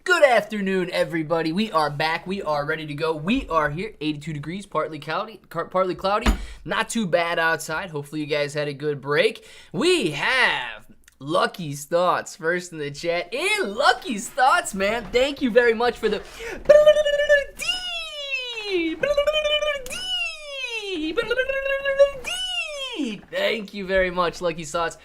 Good afternoon, everybody. We are back. We are ready to go. We are here. 82 degrees, partly cloudy. Not too bad outside. Hopefully, you guys had a good break. We have Lucky's Thoughts first in the chat. And Lucky's Thoughts, man. Thank you very much for the Thank you very much, Lucky's Thoughts,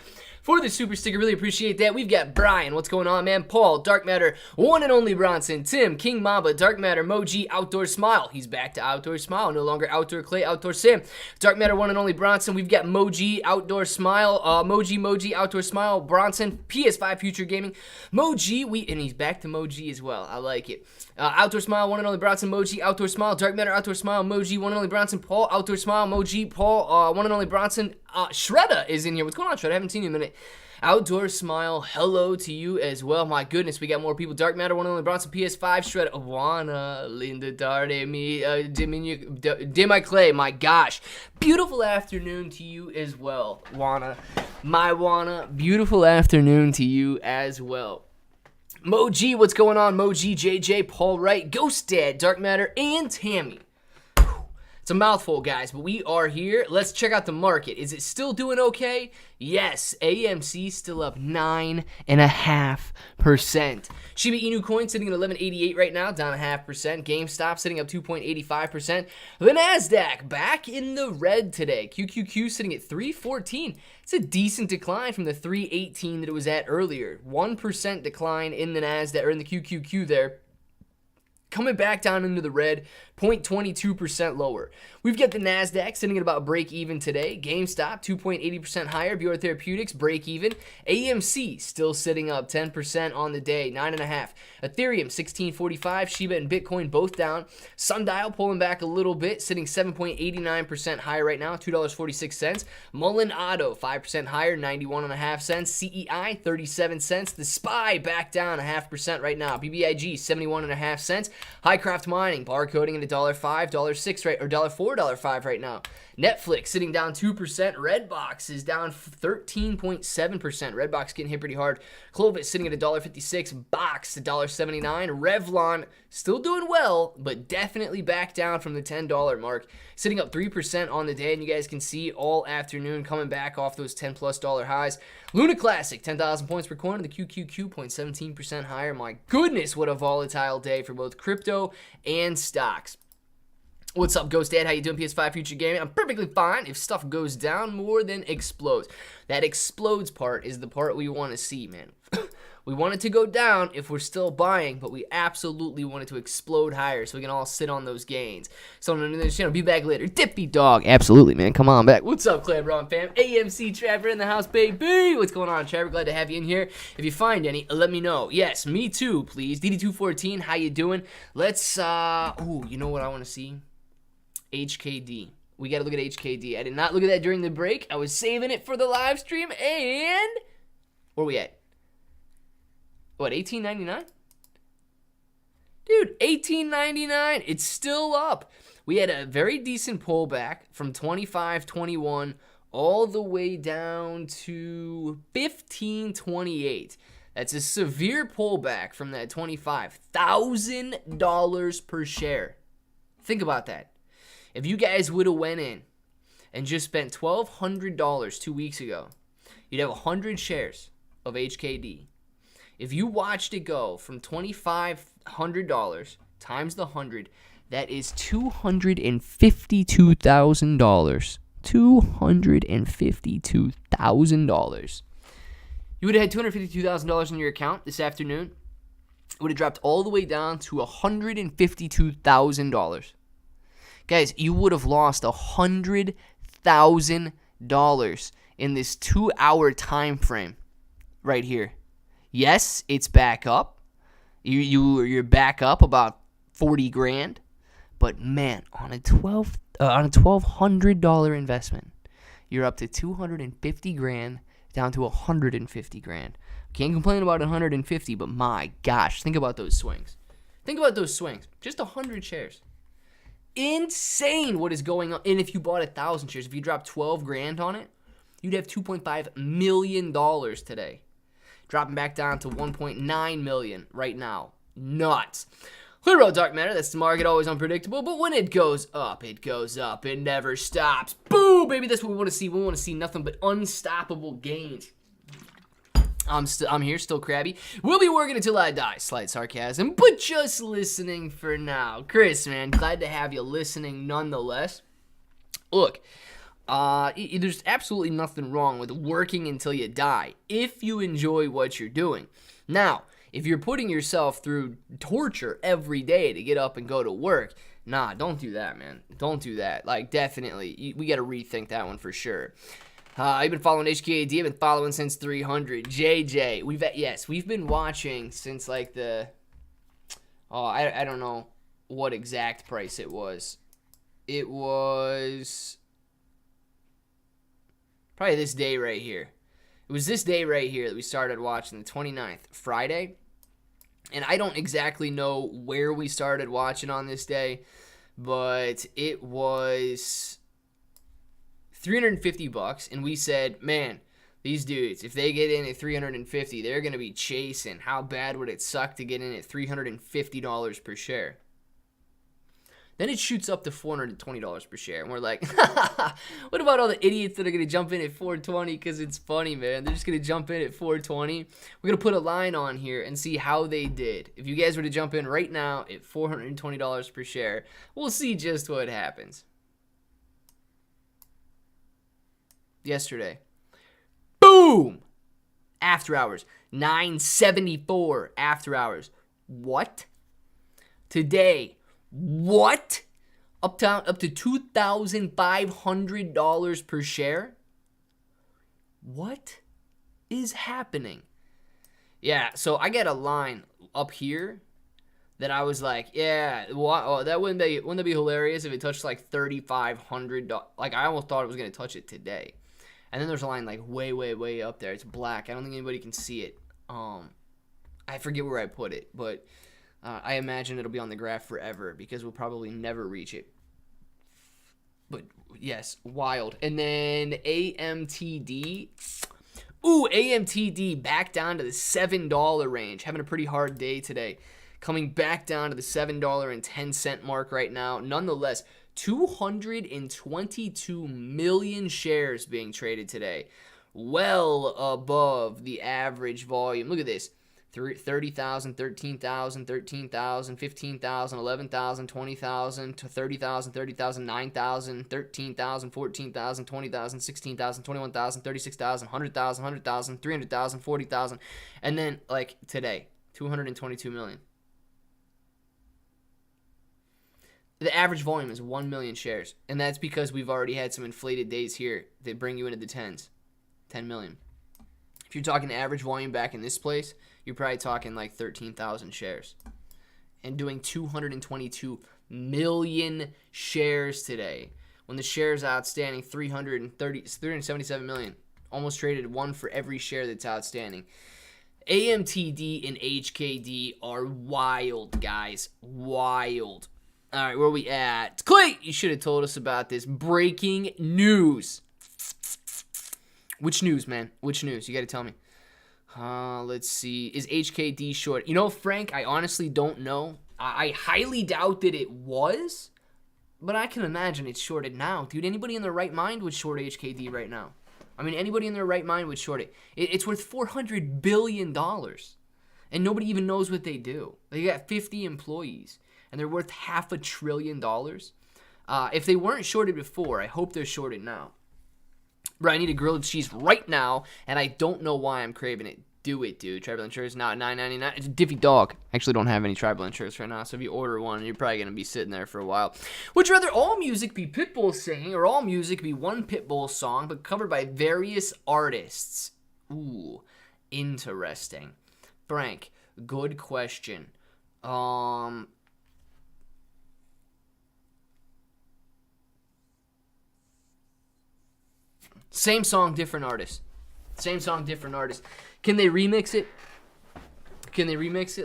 for the super sticker. Really appreciate that. We've got Brian. What's going on, man? Paul, Dark Matter, One and Only Bronson, Tim, King Mamba, Dark Matter, Moji, Outdoor Smile. He's back to Outdoor Smile. No longer Outdoor Clay, Outdoor Sam. Dark Matter, One and Only Bronson. We've got Moji, Outdoor Smile, Moji, Outdoor Smile, Bronson, PS5 Future Gaming, Moji, and he's back to Moji as well. I like it. Outdoor Smile, One and Only Bronson, Moji, Outdoor Smile, Dark Matter, Outdoor Smile, Moji, One and Only Bronson, Paul, Outdoor Smile, Moji, Paul, One and Only Bronson, Shredda is in here. What's going on, Shredda? I haven't seen you in a minute. Outdoor Smile, hello to you as well. My goodness, we got more people. Dark Matter, One and Only Bronson, PS5, Shredda, Awana, Linda Darde, me, Dimmy Clay, my gosh. Beautiful afternoon to you as well, Wana. My Wana, beautiful afternoon to you as well. Moji, what's going on? Moji, JJ, Paul Wright, Ghost Dad, Dark Matter, and Tammy. It's a mouthful, guys, but we are here. Let's check out the market. Is it still doing okay? Yes, AMC still up 9.5%. Shiba Inu coin sitting at 11.88 right now, down 0.5%. GameStop sitting up 2.85%. The Nasdaq back in the red today. QQQ sitting at 314. It's a decent decline from the 318 that it was at earlier. 1% decline in the Nasdaq or in the QQQ there. Coming back down into the red, 0.22% lower. We've got the Nasdaq sitting at about break even today. GameStop 2.80% higher. Bureau Therapeutics break even. AMC still sitting up 10% on the day, 9.5. Ethereum 16.45. Shiba and Bitcoin both down. Sundial pulling back a little bit, sitting 7.89% higher right now, $2.46. Mullen Auto 5% higher, 91.5 cents. CEI 37 cents. The SPY back down 0.5% right now. BBIG 71.5 cents. Highcraft Mining barcoding at $1.05, $6 right, or $4, $5 right now. Netflix sitting down 2%. Redbox is down 13.7%. Redbox getting hit pretty hard. Clovis sitting at $1.56. Box $1.79. Revlon still doing well, but definitely back down from the $10 mark. Sitting up 3% on the day, and you guys can see all afternoon coming back off those $10+ highs. Luna Classic 10,000 points per coin. The QQQ 0.17% higher. My goodness, what a volatile day for both crypto and stocks. What's up, Ghost Dad? How you doing, PS5 Future Gaming? I'm perfectly fine if stuff goes down more than explodes. That explodes part is the part we want to see, man. We want it to go down if we're still buying, but we absolutely want it to explode higher so we can all sit on those gains. So, on this channel, be back later. Dippy Dog, absolutely, man. Come on back. What's up, Claybron fam? AMC Trapper in the house, baby. What's going on, Trapper? Glad to have you in here. If you find any, let me know. Yes, me too, please. DD214, how you doing? Let's, you know what I want to see? HKD. We got to look at HKD. I did not look at that during the break. I was saving it for the live stream, and where we at? What, $18.99? Dude, $18.99. It's still up. We had a very decent pullback from 25.21 all the way down to 15.28. That's a severe pullback from that $25,000 per share. Think about that. If you guys would have went in and just spent $1,200 2 weeks ago, you'd have 100 shares of HKD. If you watched it go from $2,500 times the 100, that is $252,000. $252,000. You would have had $252,000 in your account this afternoon. It would have dropped all the way down to $152,000. Guys, you would have lost $100,000 in this 2-hour time frame right here. Yes, it's back up. You're back up about 40 grand, but man, on a $1,200 investment, you're up to 250 grand down to 150 grand. Can't complain about 150, but my gosh, think about those swings. Just 100 shares. Insane what is going on. And if you bought 1,000 shares, if you dropped 12 grand on it, you'd have $2.5 million today. Dropping back down to $1.9 million right now. nuts. Clear about dark matter, that's the market, always unpredictable, but when it goes up, it goes up. It never stops. Boom, baby, that's what we want to see. We want to see nothing but unstoppable gains. I'm here, still crabby. We'll be working until I die. Slight sarcasm, but just listening for now. Chris, man, glad to have you listening nonetheless. Look, there's absolutely nothing wrong with working until you die if you enjoy what you're doing. Now, if you're putting yourself through torture every day to get up and go to work, nah, don't do that, man. Don't do that. Like, definitely, we got to rethink that one for sure. I've been following HKAD. I've been following since 300. JJ, we've been watching since like I don't know what exact price it was. It was probably this day right here. It was this day right here that we started watching, the 29th, Friday. And I don't exactly know where we started watching on this day, but it was $350, and we said, man, these dudes, if they get in at $350, they're going to be chasing. How bad would it suck to get in at $350 per share? Then it shoots up to $420 per share, and we're like, what about all the idiots that are going to jump in at $420 because it's funny, man? They're just going to jump in at $420. We're going to put a line on here and see how they did. If you guys were to jump in right now at $420 per share, we'll see just what happens. Yesterday, boom! After hours, $9.74 after hours. What? Today, what? Up to $2,500 per share? What is happening? Yeah, so I get a line up here that I was like, yeah, that wouldn't that be hilarious if it touched like $3,500? Like, I almost thought it was gonna touch it today. And then there's a line like way up there. It's black. I don't think anybody can see it. I forget where I put it, but I imagine it'll be on the graph forever because we'll probably never reach it. But yes, wild. And then AMTD. Ooh, AMTD back down to the $7 range. Having a pretty hard day today. Coming back down to the $7.10 mark right now. Nonetheless, 222 million shares being traded today. Well above the average volume. Look at this. 30,000, 13,000, 13,000, 15,000, 11,000, 20,000, to 30,000, 30,000, 9,000, 13,000, 14,000, 20,000, 16,000, 21,000, 36,000, 100,000, 100,000, 300,000, 40,000. And then, like, today, 222 million. The average volume is 1 million shares, and that's because we've already had some inflated days here that bring you into the tens. 10 million. If you're talking average volume back in this place, you're probably talking like 13,000 shares. And doing 222 million shares today, when the shares outstanding 377 million, almost traded one for every share that's outstanding. AMTD and HKD are wild, guys. Wild. All right, where are we at? Clay, you should have told us about this. Breaking news. Which news, man? Which news? You got to tell me. Let's see. Is HKD short? You know, Frank, I honestly don't know. I highly doubt that it was, but I can imagine it's shorted now. Dude, anybody in their right mind would short HKD right now. I mean, anybody in their right mind would short it. It's worth $400 billion, and nobody even knows what they do. They got 50 employees. And they're worth $500 billion. If they weren't shorted before, I hope they're shorted now. Bro, I need a grilled cheese right now, and I don't know why I'm craving it. Do it, dude. Tribal insurance now at $9.99. It's a Diffy Dog. I actually don't have any tribal insurance right now, so if you order one, you're probably going to be sitting there for a while. Would you rather all music be Pitbull singing or all music be one Pitbull song but covered by various artists? Ooh, interesting. Frank, good question. Same song, different artist. Same song, different artist. Can they remix it?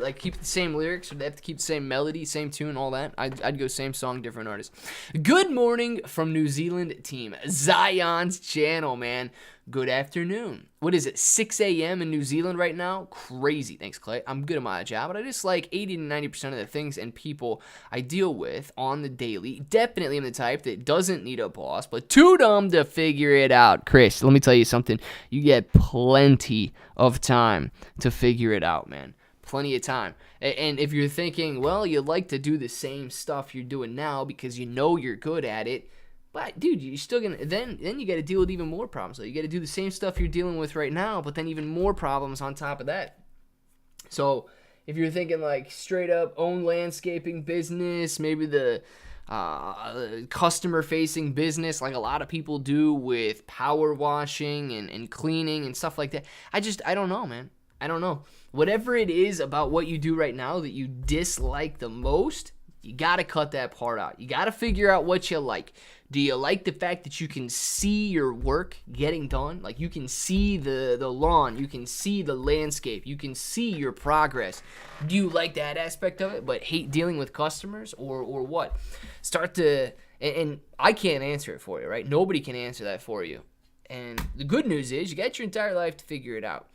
Like, keep the same lyrics, or they have to keep the same melody, same tune, all that? I'd go same song, different artist. Good morning from New Zealand team. Zion's channel, man. Good afternoon. What is it, 6 a.m. in New Zealand right now? Crazy. Thanks, Clay. I'm good at my job, but I just like 80 to 90% of the things and people I deal with on the daily. Definitely am the type that doesn't need a boss, but too dumb to figure it out. Chris, let me tell you something. You get plenty of time to figure it out, man. Plenty of time. And if you're thinking, well, you like to do the same stuff you're doing now because you know you're good at it, but dude, you're still gonna then you got to deal with even more problems. So you got to do the same stuff you're dealing with right now, but then even more problems on top of that. So if you're thinking like straight up own landscaping business, maybe the customer facing business like a lot of people do with power washing and cleaning and stuff like that, I don't know, man. I don't know. Whatever it is about what you do right now that you dislike the most, you got to cut that part out. You got to figure out what you like. Do you like the fact that you can see your work getting done? Like you can see the lawn, you can see the landscape, you can see your progress. Do you like that aspect of it but hate dealing with customers or what? Start to, and I can't answer it for you, right? Nobody can answer that for you. And the good news is you got your entire life to figure it out.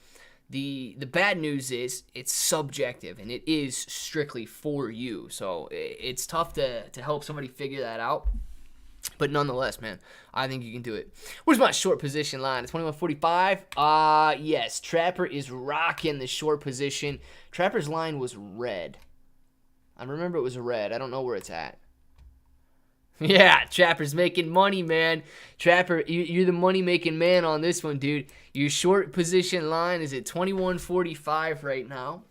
The bad news is it's subjective and it is strictly for you. So it's tough to help somebody figure that out. But nonetheless, man, I think you can do it. Where's my short position line? It's 21.45. Yes, Trapper is rocking the short position. Trapper's line was red. I remember it was red. I don't know where it's at. Yeah, Trapper's making money, man. Trapper, you're the money-making man on this one, dude. Your short position line is at 21.45 right now.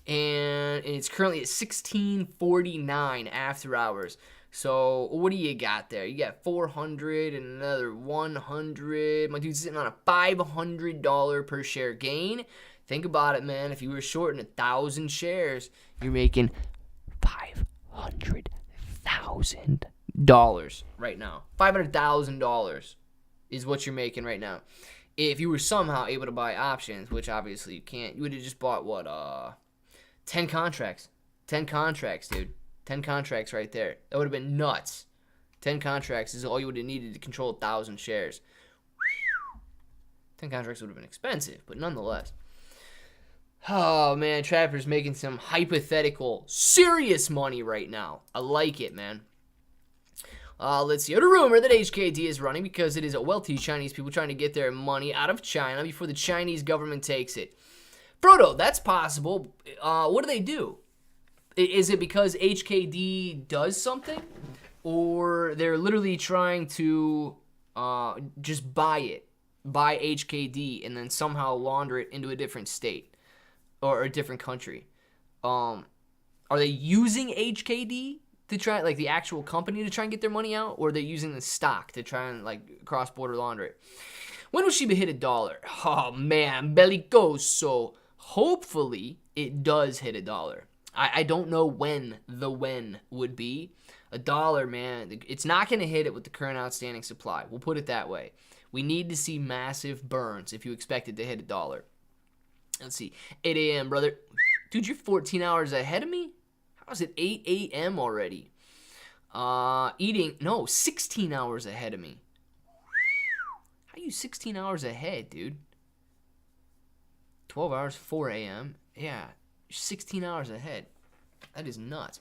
And it's currently at 16.49 after hours. So what do you got there? You got 400 and another 100. My dude's sitting on a $500 per share gain. Think about it, man. If you were shorting 1,000 shares, you're making $500,000 right now. $500,000 is what you're making right now. If you were somehow able to buy options, which obviously you can't, you would have just bought 10 contracts. 10 contracts, dude. 10 contracts right there. That would have been nuts. 10 contracts is all you would have needed to control 1,000 shares. 10 contracts would have been expensive, but nonetheless. Oh, man, Trapper's making some hypothetical, serious money right now. I like it, man. Let's see. A rumor that HKD is running because it is a wealthy Chinese people trying to get their money out of China before the Chinese government takes it. Frodo, that's possible. What do they do? Is it because HKD does something? Or they're literally trying to just buy HKD, and then somehow launder it into a different state or a different country? Are they using HKD to try, like the actual company to try and get their money out? Or are they using the stock to try and like cross-border launder it? When will Shiba hit $1? Oh, man, bellicoso. Hopefully, it does hit $1. I don't know when the when would be. $1, man. It's not going to hit it with the current outstanding supply. We'll put it that way. We need to see massive burns if you expect it to hit $1. Let's see. 8 a.m., brother. Dude, you're 14 hours ahead of me? How is it 8 a.m. already? 16 hours ahead of me. How are you 16 hours ahead, dude? 12 hours, 4 a.m. Yeah. 16 hours ahead. That is nuts.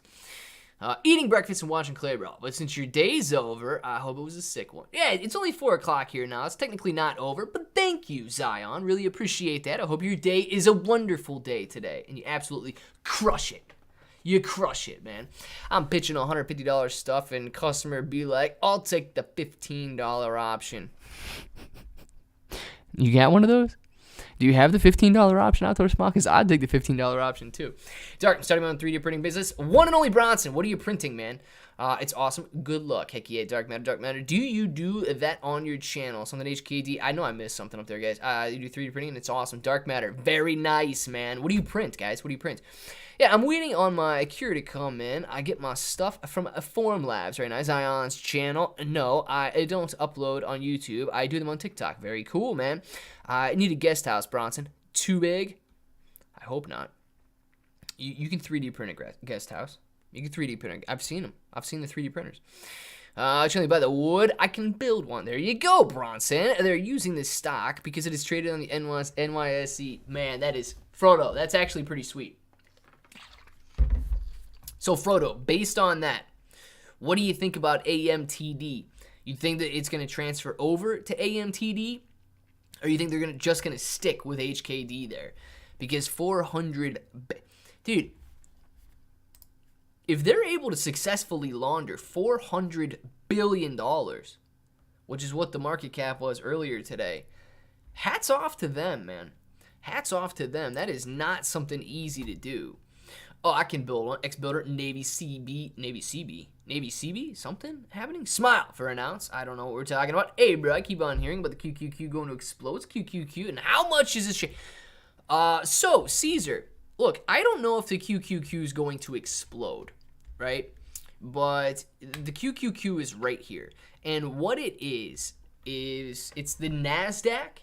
Eating breakfast and watching Clay Ball. But since your day's over, I hope it was a sick one. Yeah, it's only 4 o'clock here now. It's technically not over, but thank you, Zion. Really appreciate that. I hope your day is a wonderful day today, and you absolutely crush it. You crush it, man. I'm pitching $150 stuff, and customer be like, I'll take the $15 option. You got one of those? Do you have the $15 option out there, Small? Because I'd take the $15 option, too. Dark, I'm starting my own 3D printing business. One and only Bronson. What are you printing, man? It's awesome. Good luck. Heck yeah, Dark Matter. Do you do that on your channel? Something HKD? I know I missed something up there, guys. You do 3D printing, and it's awesome. Dark Matter. Very nice, man. What do you print, guys? What do you print? Yeah, I'm waiting on my cure to come in. I get my stuff from Forum Labs right now. Zion's channel. No, I don't upload on YouTube. I do them on TikTok. Very cool, man. I need a guest house, Bronson. Too big? I hope not. You can 3D print a guest house. You can 3D print it. I've seen them. I've seen the 3D printers. Actually, by the wood, I can build one. There you go, Bronson. They're using this stock because it is traded on the NYSE. Man, that is Frodo. That's actually pretty sweet. So, Frodo, based on that, what do you think about AMTD? You think that it's going to transfer over to AMTD? Or you think they're just going to stick with HKD there? Because 400... Dude, if they're able to successfully launder $400 billion, which is what the market cap was earlier today, hats off to them, man. Hats off to them. That is not something easy to do. Oh, I can build one. X-Builder, Navy CB, something happening? Smile for an ounce. I don't know what we're talking about. Hey, bro, I keep on hearing about the QQQ going to explode. It's QQQ, and how much is this shit? So, Caesar, look, I don't know if the QQQ is going to explode, right? But the QQQ is right here. And what it is it's the NASDAQ,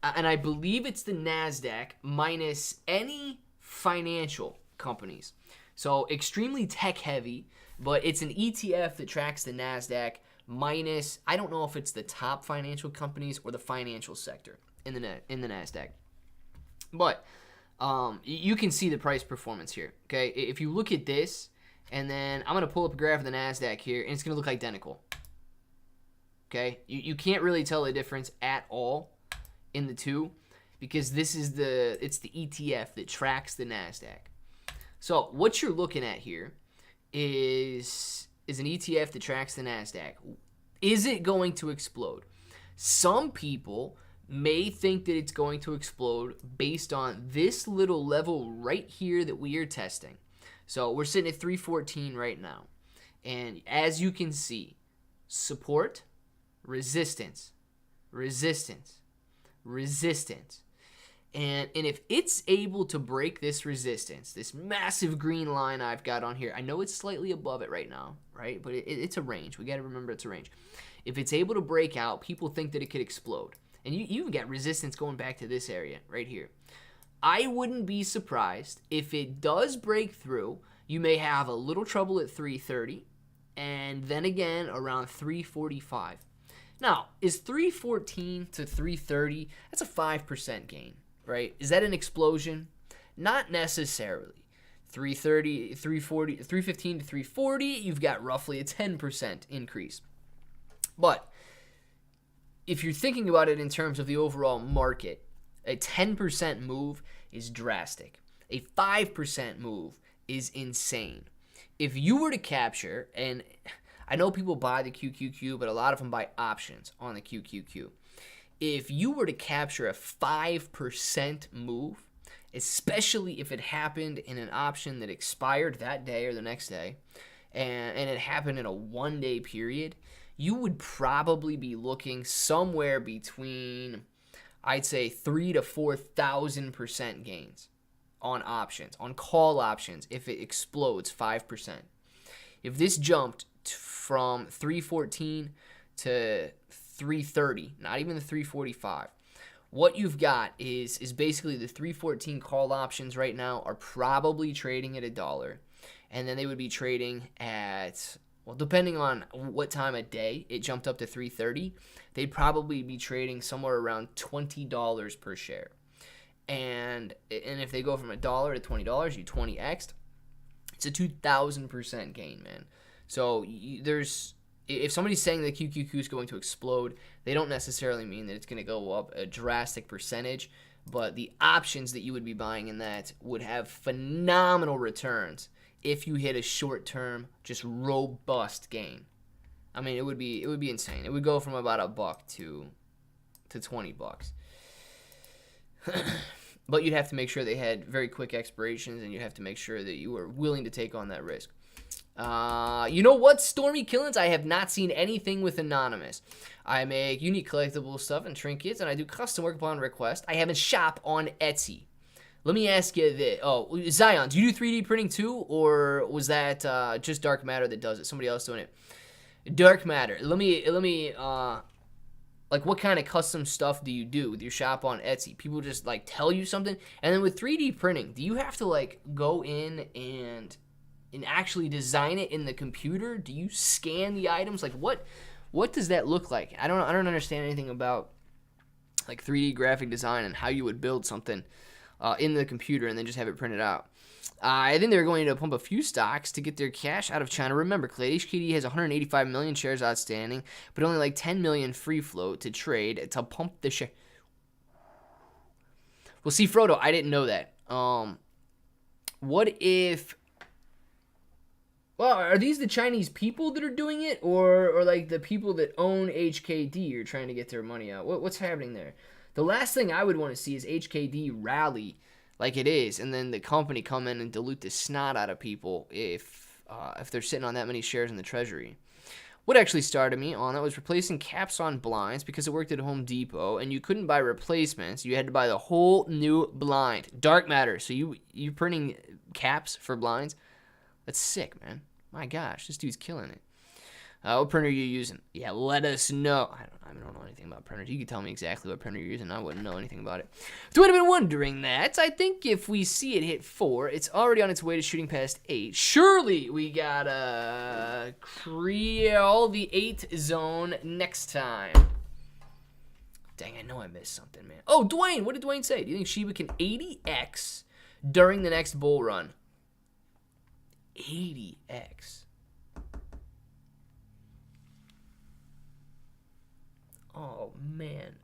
and I believe it's the NASDAQ minus any financial companies. So extremely tech heavy, but it's an ETF that tracks the NASDAQ minus, I don't know if it's the top financial companies or the financial sector in the NASDAQ. But you can see the price performance here, okay? If you look at this, and then I'm going to pull up a graph of the NASDAQ here, and it's going to look identical, okay? You can't really tell the difference at all in the two because it's the ETF that tracks the NASDAQ. So what you're looking at here is an ETF that tracks the NASDAQ. Is it going to explode? Some people may think that it's going to explode based on this little level right here that we are testing. So we're sitting at 314 right now. And as you can see, support, resistance, resistance, resistance. And if it's able to break this resistance, this massive green line I've got on here, I know it's slightly above it right now, right? But it's a range. We got to remember it's a range. If it's able to break out, people think that it could explode. And you even got resistance going back to this area right here. I wouldn't be surprised if it does break through. You may have a little trouble at 330 and then again around 345. Now, is 314 to 330, that's a 5% gain, right? Is that an explosion? Not necessarily. 330, 340, 315 to 340, you've got roughly a 10% increase. But if you're thinking about it in terms of the overall market, a 10% move is drastic. A 5% move is insane. If you were to capture, and I know people buy the QQQ, but a lot of them buy options on the QQQ. If you were to capture a 5% move, especially if it happened in an option that expired that day or the next day, and it happened in a one-day period, you would probably be looking somewhere between, I'd say, 3,000 to 4,000% gains on options, on call options, if it explodes 5%. If this jumped from 314 to 330, not even the 345, what you've got is basically the 314 call options right now are probably trading at $1, and then they would be trading at, well, depending on what time of day it jumped up to 330, they'd probably be trading somewhere around $20 per share. And if they go from $1 to $20, you 20x'd, it's a 2,000% gain, man. So if somebody's saying the QQQ is going to explode, they don't necessarily mean that it's going to go up a drastic percentage, but the options that you would be buying in that would have phenomenal returns if you hit a short-term, just robust gain. I mean, it would be insane. It would go from about $1 to $20. But you'd have to make sure they had very quick expirations, and you'd have to make sure that you were willing to take on that risk. You know what, Stormy Killins? I have not seen anything with Anonymous. I make unique collectible stuff and trinkets, and I do custom work upon request. I have a shop on Etsy. Let me ask you this. Oh, Zion, do you do 3D printing too, or was that just Dark Matter that does it? Somebody else doing it? Dark Matter. Let me. Like, what kind of custom stuff do you do with your shop on Etsy? People just, like, tell you something? And then with 3D printing, do you have to, like, go in and and actually design it in the computer? Do you scan the items? Like what does that look like? I don't understand anything about like 3D graphic design and how you would build something in the computer and then just have it printed out. I think they're going to pump a few stocks to get their cash out of China. Remember, Clay, HKD has 185 million shares outstanding, but only like 10 million free float to trade to pump the share. Well, see, Frodo, I didn't know that. What if... Well, are these the Chinese people that are doing it, or like the people that own HKD are trying to get their money out? What's happening there? The last thing I would want to see is HKD rally like it is, and then the company come in and dilute the snot out of people if they're sitting on that many shares in the treasury. What actually started me on it was replacing caps on blinds because it worked at Home Depot, and you couldn't buy replacements. You had to buy the whole new blind. Dark matter. So you printing caps for blinds? That's sick, man. My gosh, this dude's killing it. What printer are you using? Yeah, let us know. I don't know anything about printers. You can tell me exactly what printer you're using. I wouldn't know anything about it. If you would have been wondering that, I think if we see it hit 4, it's already on its way to shooting past 8. Surely we gotta creel the 8 zone next time. Dang, I know I missed something, man. Oh, Dwayne, what did Dwayne say? Do you think Shiba can 80x during the next bull run? 80x. Oh, man.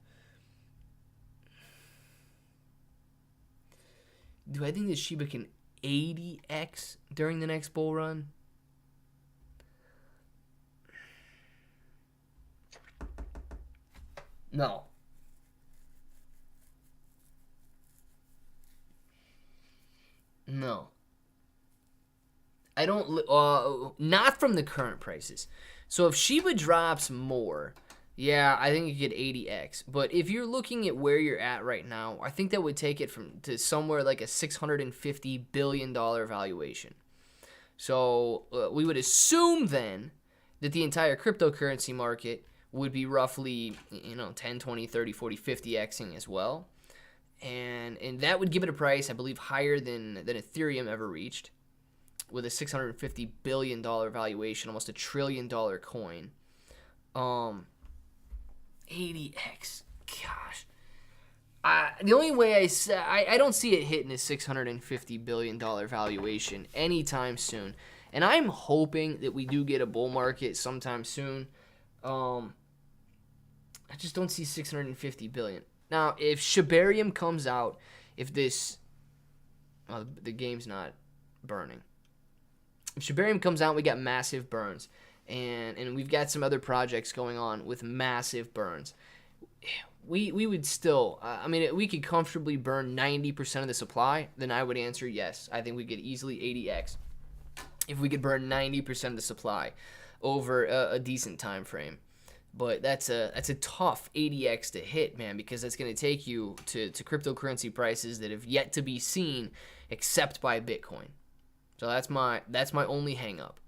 Do I think that Shiba can 80x during the next bull run? No. No. I don't... not from the current prices. So if Shiba drops more... Yeah, I think you get 80x. But if you're looking at where you're at right now, I think that would take it to somewhere like a $650 billion valuation. So we would assume then that the entire cryptocurrency market would be roughly, 10, 20, 30, 40, 50xing as well. And that would give it a price, I believe, higher than Ethereum ever reached, with a $650 billion valuation, almost $1 trillion coin. 80x. Gosh. The only way I don't see it hitting a $650 billion valuation anytime soon. And I'm hoping that we do get a bull market sometime soon. I just don't see $650 billion. Now, if Shibarium comes out, if this... Oh, the game's not burning. If Shibarium comes out, we got massive burns. And we've got some other projects going on with massive burns. We would still, we could comfortably burn 90% of the supply, then I would answer yes. I think we could easily 80x if we could burn 90% of the supply over a decent time frame. But that's a tough 80x to hit, man, because that's going to take you to cryptocurrency prices that have yet to be seen except by Bitcoin. So that's my only hang up.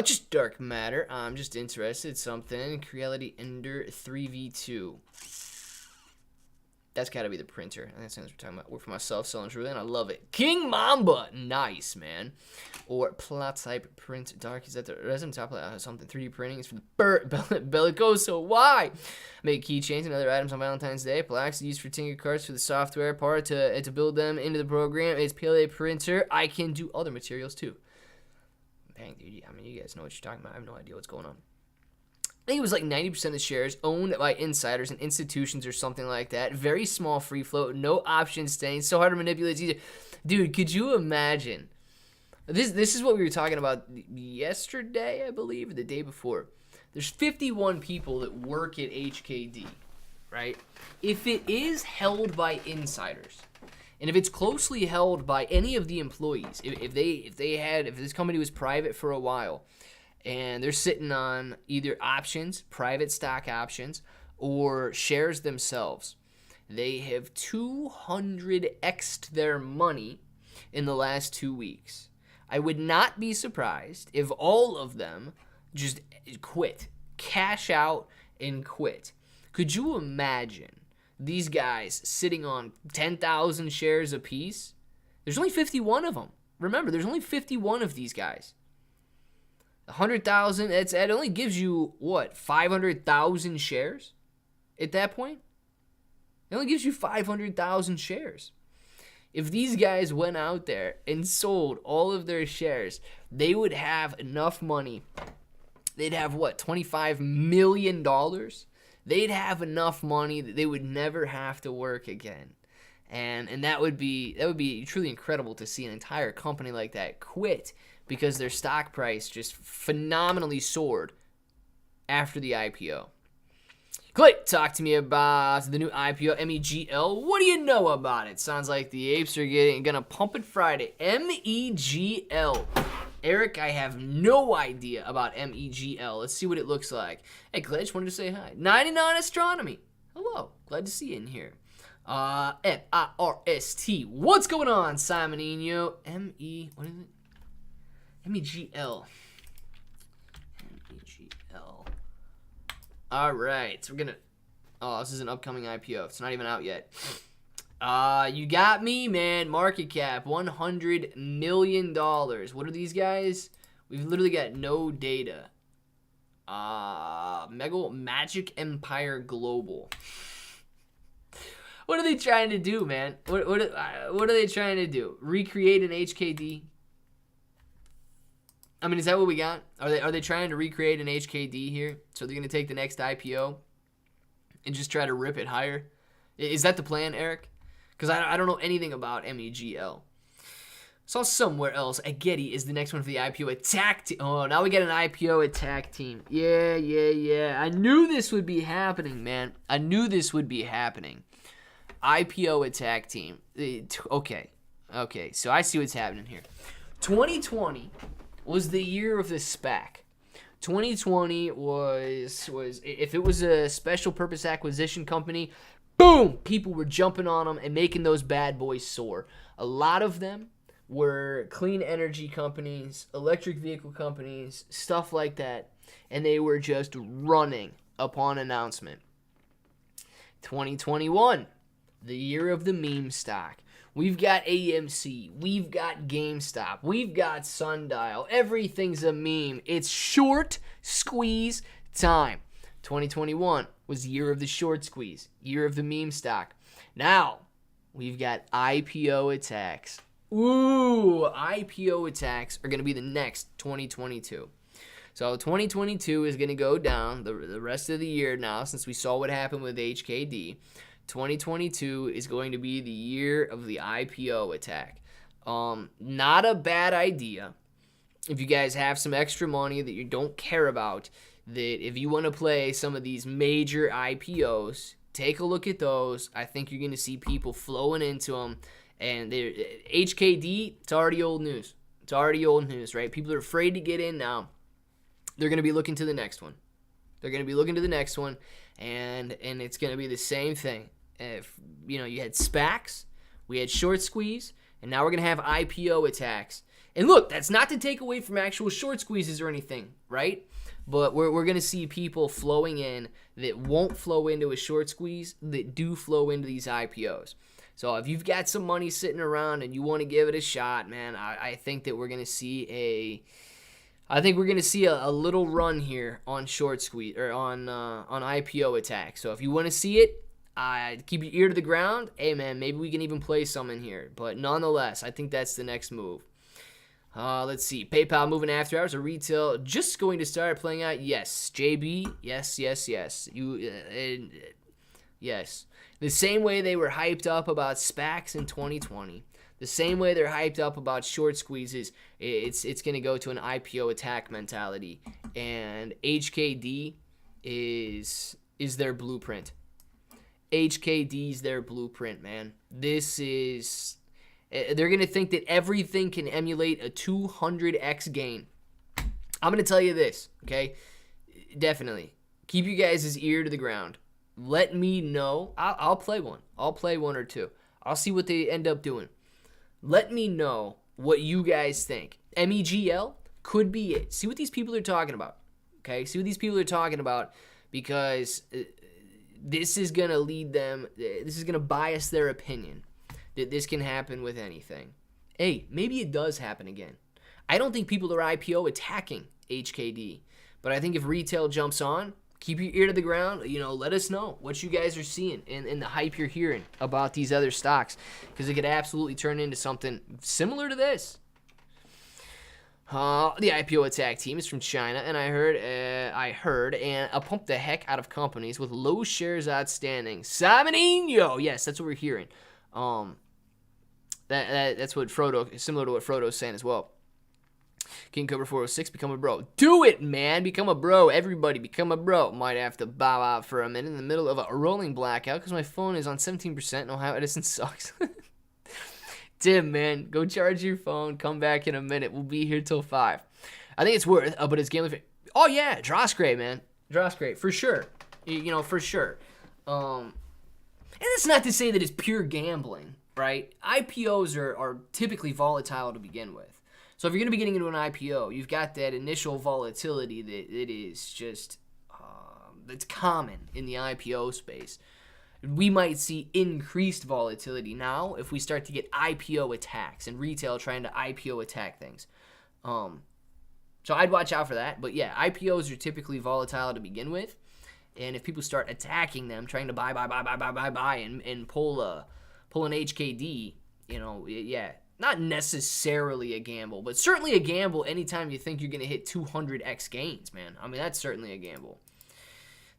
Just dark matter. I'm just interested. Something. Creality Ender 3v2. That's got to be the printer. That's what we're talking about. Work for myself, selling truly, and I love it. King Mamba. Nice, man. Or plot type print dark. Is that the resin top of something? 3D printing is for the bellicoso. Why? Make keychains and other items on Valentine's Day. Plaques used for Tinker cards for the software part to build them into the program. It's PLA printer. I can do other materials too. Dang, dude, you guys know what you're talking about. I have no idea what's going on. I think it was like 90% of the shares owned by insiders and institutions or something like that. Very small free float, no option staying, so hard to manipulate. Either. Dude, could you imagine? This is what we were talking about yesterday, I believe, or the day before. There's 51 people that work at HKD, right? If it is held by insiders, and if it's closely held by any of the employees, if this company was private for a while, and they're sitting on either options, private stock options, or shares themselves, they have 200x'd their money in the last 2 weeks. I would not be surprised if all of them just quit, cash out, and quit. Could you imagine these guys sitting on 10,000 shares apiece? There's only 51 of them. Remember, there's only 51 of these guys. 100,000, it only gives you, what, 500,000 shares at that point? It only gives you 500,000 shares. If these guys went out there and sold all of their shares, they would have enough money. They'd have, what, $25 million? They'd have enough money that they would never have to work again. And that would be truly incredible to see an entire company like that quit because their stock price just phenomenally soared after the IPO. Clay, talk to me about the new IPO, MEGL. What do you know about it? Sounds like the apes are gonna pump it Friday. MEGL. Eric, I have no idea about MEGL. Let's see what it looks like. Hey, Clay, just wanted to say hi. 99 Astronomy. Hello, glad to see you in here. FIRST. What's going on, Simon Inu? What is it? MEGL. MEGL. All right, so we're gonna. Oh, this is an upcoming IPO. It's not even out yet. You got me, man. Market cap $100 million. What are these guys? We've literally got no data. Magic Empire Global. What are they trying to do, man? What are they trying to do? Recreate an HKD? I mean, is that what we got? Are they trying to recreate an HKD here? So they're gonna take the next IPO and just try to rip it higher? Is that the plan, Eric? Because I don't know anything about MEGL. Saw somewhere else. Getty is the next one for the IPO attack team. Oh, now we got an IPO attack team. Yeah. I knew this would be happening, man. I knew this would be happening. IPO attack team. Okay. So I see what's happening here. 2020 was the year of the SPAC. 2020 was if it was a special purpose acquisition company, boom, people were jumping on them and making those bad boys soar. A lot of them were clean energy companies, electric vehicle companies, stuff like that, and they were just running upon announcement. 2021, the year of the meme stock. We've got AMC, we've got GameStop, we've got Sundial. Everything's a meme. It's short squeeze time. 2021 was the year of the short squeeze, year of the meme stock. Now, we've got IPO attacks. Ooh, IPO attacks are going to be the next 2022. So 2022 is going to go down the rest of the year now, since we saw what happened with HKD. 2022 is going to be the year of the IPO attack. Not a bad idea. If you guys have some extra money that you don't care about, that if you want to play some of these major IPOs, take a look at those. I think you're going to see people flowing into them. And HKD, it's already old news. It's already old news, right? People are afraid to get in now. They're going to be looking to the next one. And it's going to be the same thing. If you had SPACs, we had short squeeze, and now we're going to have IPO attacks. And look, that's not to take away from actual short squeezes or anything, right? But we're going to see people flowing in that won't flow into a short squeeze, that do flow into these IPOs. So if you've got some money sitting around and you want to give it a shot, man, I think that we're going to see a little run here on short squeeze or on IPO attack. So if you want to see it, keep your ear to the ground. Hey man, maybe we can even play some in here. But nonetheless, I think that's the next move. Let's see. PayPal moving after hours or retail just going to start playing out. Yes, JB. Yes. Yes. The same way they were hyped up about SPACs in 2020. The same way they're hyped up about short squeezes, it's going to go to an IPO attack mentality. And HKD is their blueprint. HKD's their blueprint, man. They're going to think that everything can emulate a 200x gain. I'm going to tell you this, okay? Definitely. Keep you guys' ear to the ground. Let me know. I'll play one. I'll play one or two. I'll see what they end up doing. Let me know what you guys think. MEGL could be it. See what these people are talking about. Okay? See what these people are talking about, because this is going to lead them, this is going to bias their opinion that this can happen with anything. Hey, maybe it does happen again. I don't think people are IPO attacking HKD, but I think if retail jumps on, keep your ear to the ground. Let us know what you guys are seeing and the hype you're hearing about these other stocks, because it could absolutely turn into something similar to this. The IPO attack team is from China, and I heard, and I'll pump the heck out of companies with low shares outstanding. Samanino! Yes, that's what we're hearing. That's what Frodo, similar to what Frodo's saying as well. King Cobra 406, become a bro. Do it, man. Become a bro. Everybody, become a bro. Might have to bow out for a minute in the middle of a rolling blackout because my phone is on 17% and Ohio Edison sucks. Tim, man, go charge your phone. Come back in a minute. We'll be here till 5. I think it's worth, but it's gambling. Oh, yeah. Draw's great, man. Draw's great. For sure. For sure. And that's not to say that it's pure gambling, right? IPOs are typically volatile to begin with. So if you're going to be getting into an IPO, you've got that initial volatility that it is just, that's common in the IPO space. We might see increased volatility now if we start to get IPO attacks and retail trying to IPO attack things. So I'd watch out for that. But yeah, IPOs are typically volatile to begin with. And if people start attacking them, trying to buy, and pull an HKD, yeah, not necessarily a gamble, but certainly a gamble anytime you think you're going to hit 200x gains, man. I mean, that's certainly a gamble.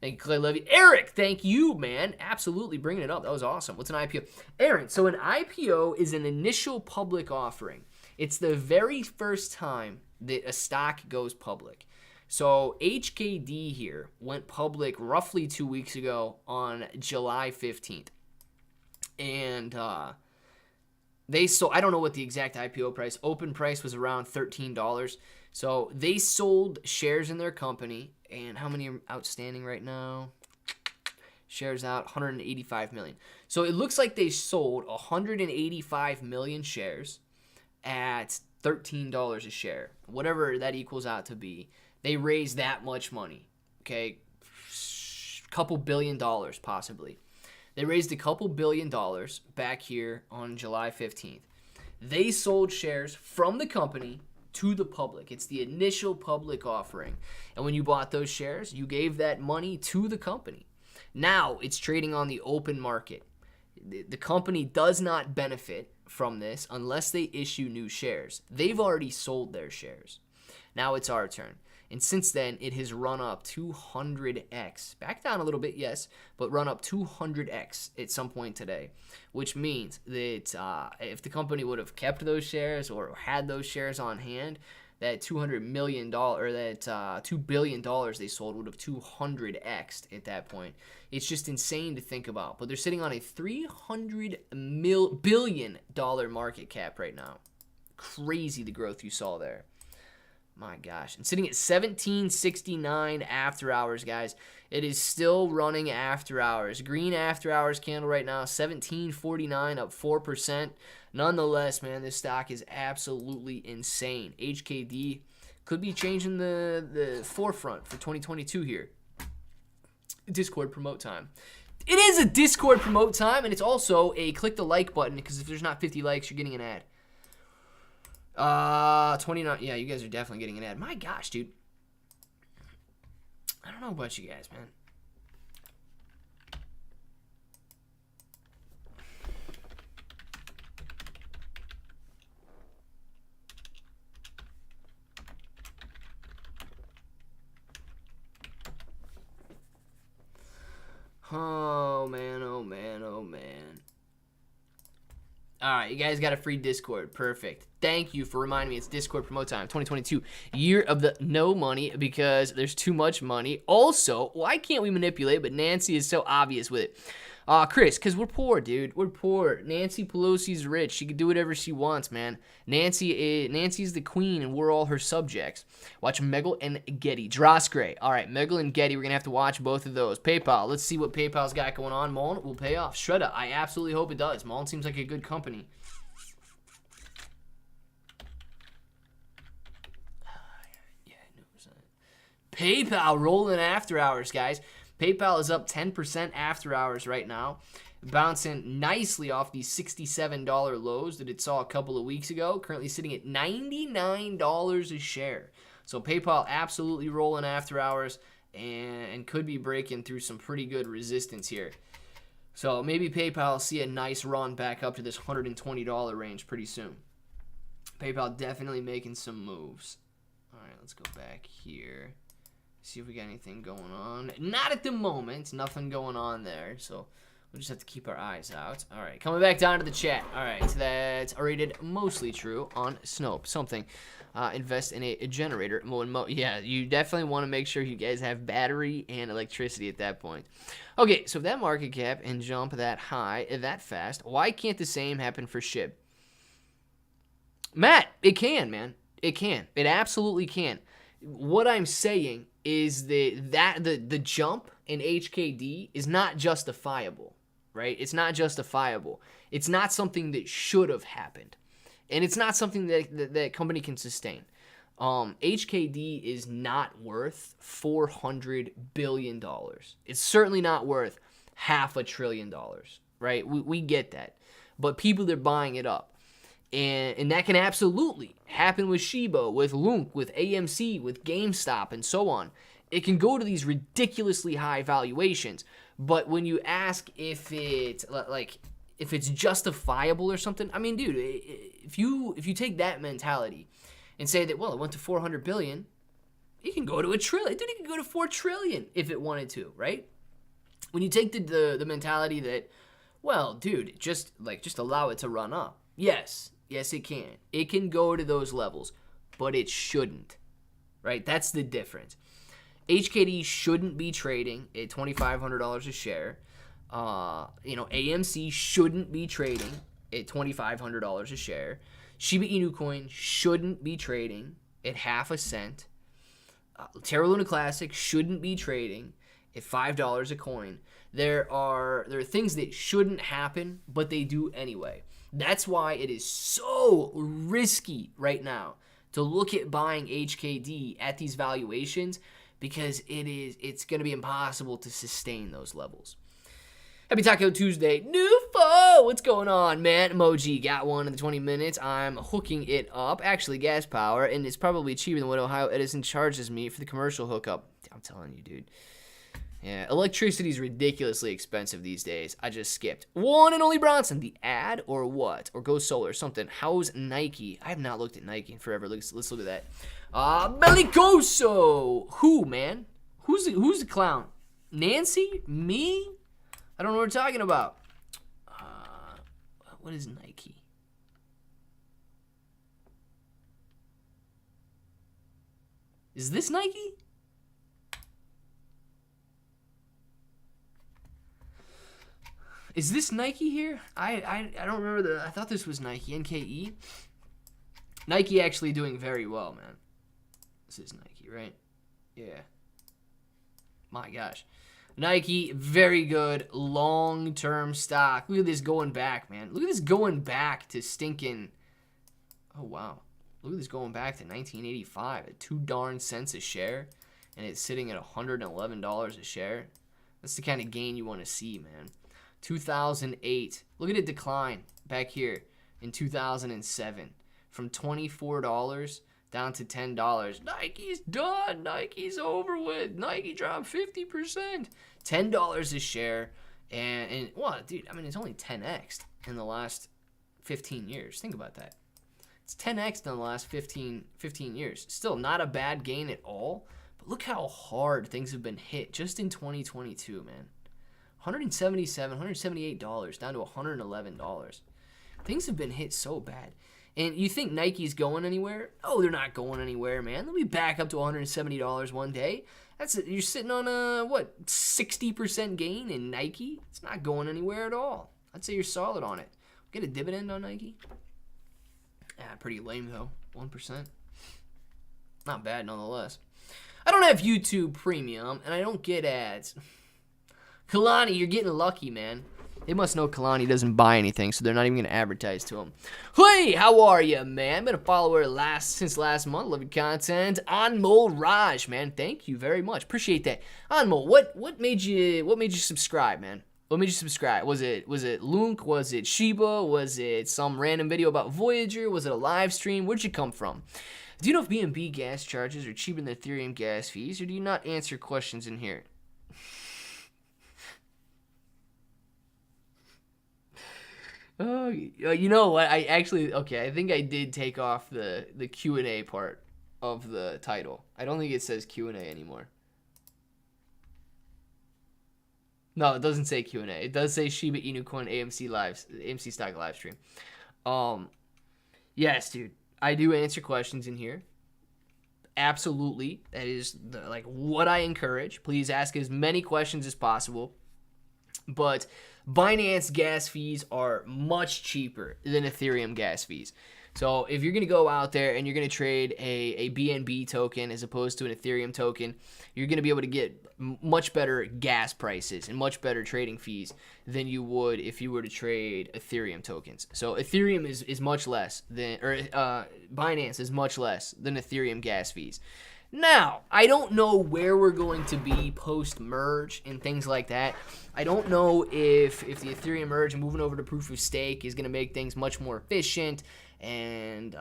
Thank you, Clay Levy. Eric, thank you, man. Absolutely bringing it up. That was awesome. What's an IPO? Aaron, so an IPO is an initial public offering. It's the very first time that a stock goes public. So HKD here went public roughly 2 weeks ago on July 15th. And they sold, I don't know what the exact IPO price, open price was around $13. So they sold shares in their company. And how many are outstanding right now? Shares out, 185 million. So it looks like they sold 185 million shares at $13 a share. Whatever that equals out to be. They raised that much money. Okay? Couple $1 billion possibly. They raised a couple $1 billion back here on July 15th. They sold shares from the company to the public. It's the initial public offering. And when you bought those shares, you gave that money to the company. Now it's trading on the open market. The company does not benefit from this unless they issue new shares. They've already sold their shares. Now it's our turn. And since then, it has run up 200x. Back down a little bit, yes, but run up 200x at some point today, which means that if the company would have kept those shares or had those shares on hand, that $200 million or that $2 billion they sold would have 200x'd at that point. It's just insane to think about. But they're sitting on a $300 billion market cap right now. Crazy the growth you saw there. My gosh. And sitting at 1769 after hours, guys. It is still running after hours. Green after hours candle right now, 1749, up 4%. Nonetheless, man, this stock is absolutely insane. HKD could be changing the forefront for 2022 here. Discord promote time. It is a Discord promote time, and it's also a click the like button, because if there's not 50 likes, you're getting an ad. 29. Yeah, you guys are definitely getting an ad. My gosh, dude. I don't know about you guys, man. Oh, man, oh, man, oh, man. All right, you guys got a free Discord. Perfect. Thank you for reminding me it's Discord promote time. 2022, year of the no money because there's too much money. Also, why can't we manipulate? But Nancy is so obvious with it. Chris, because we're poor, dude. We're poor. Nancy Pelosi's rich. She can do whatever she wants, man. Nancy's the queen, and we're all her subjects. Watch Megal and Getty. Droskray. All right, Megal and Getty. We're going to have to watch both of those. PayPal. Let's see what PayPal's got going on. Mullen will pay off. Shredda. I absolutely hope it does. Mullen seems like a good company. PayPal rolling after hours, guys. PayPal is up 10% after hours right now. bouncing nicely off these $67 lows that it saw a couple of weeks ago. Currently sitting at $99 a share. So PayPal absolutely rolling after hours and could be breaking through some pretty good resistance here. So maybe PayPal will see a nice run back up to this $120 range pretty soon. PayPal definitely making some moves. All right, let's go back here. See if we got anything going on. Not at the moment. Nothing going on there. So we'll just have to keep our eyes out. All right, coming back down to the chat. All right, so that's rated mostly true on Snope. Something. Invest in a generator. Yeah, you definitely want to make sure you guys have battery and electricity at that point. Okay, so if that market cap and jump that high, that fast, why can't the same happen for Shib? Matt, it can, man. It can. It absolutely can. What I'm saying is that the jump in HKD is not justifiable, right? It's not justifiable. It's not something that should have happened. And it's not something that company can sustain. HKD is not worth $400 billion. It's certainly not worth $500 billion, right? We get that. But people are buying it up. And that can absolutely happen with Shiba, with Lunk, with AMC, with GameStop, and so on. It can go to these ridiculously high valuations. But when you ask if it's justifiable or something, I mean, dude, if you take that mentality and say that, well, it went to 400 billion, it can go to $1 trillion. Dude, it can go to 4 trillion if it wanted to, right? When you take the mentality that, well, dude, just allow it to run up. Yes, it can. It can go to those levels, but it shouldn't, right? That's the difference. HKD shouldn't be trading at $2,500 a share. AMC shouldn't be trading at $2,500 a share. Shiba Inu coin shouldn't be trading at half a cent. Terra Luna Classic shouldn't be trading at $5 a coin. There are things that shouldn't happen, but they do anyway. That's why it is so risky right now to look at buying HKD at these valuations, because it's going to be impossible to sustain those levels. Happy Taco Tuesday. Nufo! What's going on, man? Emoji got one in the 20 minutes. I'm hooking it up. Actually, gas power, and it's probably cheaper than what Ohio Edison charges me for the commercial hookup. I'm telling you, dude. Yeah, electricity is ridiculously expensive these days. I just skipped. One and only Bronson. The ad or what? Or Go Solar, something. How's Nike? I have not looked at Nike in forever. Let's look at that. Bellicoso. Who, man? Who's the clown? Nancy? Me? I don't know what we're talking about. What is Nike? Is this Nike? Is this Nike here? I don't remember I thought this was Nike. NKE? Nike actually doing very well, man. This is Nike, right? Yeah. My gosh. Nike, very good long-term stock. Look at this going back, man. Look at this going back to stinking... Oh, wow. Look at this going back to 1985 at 2 darn cents a share. And it's sitting at $111 a share. That's the kind of gain you want to see, man. 2008. Look at it decline back here in 2007. From $24 down to $10. Nike's done. Nike's over with. Nike dropped 50%. $10 a share. And well, dude, I mean, it's only 10x in the last 15 years. Think about that. It's 10x in the last 15 years. Still not a bad gain at all. But look how hard things have been hit just in 2022, man. $177, $178 down to $111. Things have been hit so bad. And you think Nike's going anywhere? Oh, they're not going anywhere, man. They'll be back up to $170 one day. You're sitting on a, 60% gain in Nike? It's not going anywhere at all. I'd say you're solid on it. Get a dividend on Nike? Pretty lame, though. 1%. Not bad, nonetheless. I don't have YouTube Premium, and I don't get ads. Kalani, you're getting lucky, man. They must know Kalani doesn't buy anything, so they're not even going to advertise to him. Hey, how are you, man? Been a follower since last month. Love your content. Anmol Raj, man. Thank you very much. Appreciate that. Anmol, what made you subscribe, man? What made you subscribe? Was it Lunk? Was it Shiba? Was it some random video about Voyager? Was it a live stream? Where'd you come from? Do you know if BNB gas charges are cheaper than Ethereum gas fees, or do you not answer questions in here? Oh, you know what? I think I did take off the Q&A part of the title. I don't think it says Q&A anymore. No, it doesn't say Q&A. It does say Shiba Inu coin AMC Stock live stream. Yes, dude. I do answer questions in here. Absolutely. That is what I encourage. Please ask as many questions as possible. But Binance gas fees are much cheaper than Ethereum gas fees. So if you're going to go out there and you're going to trade a BNB token as opposed to an Ethereum token, you're going to be able to get much better gas prices and much better trading fees than you would if you were to trade Ethereum tokens. So Ethereum is much less than, or Binance is much less than Ethereum gas fees. Now, I don't know where we're going to be post-merge and things like that. I don't know if the Ethereum merge and moving over to proof of stake is going to make things much more efficient and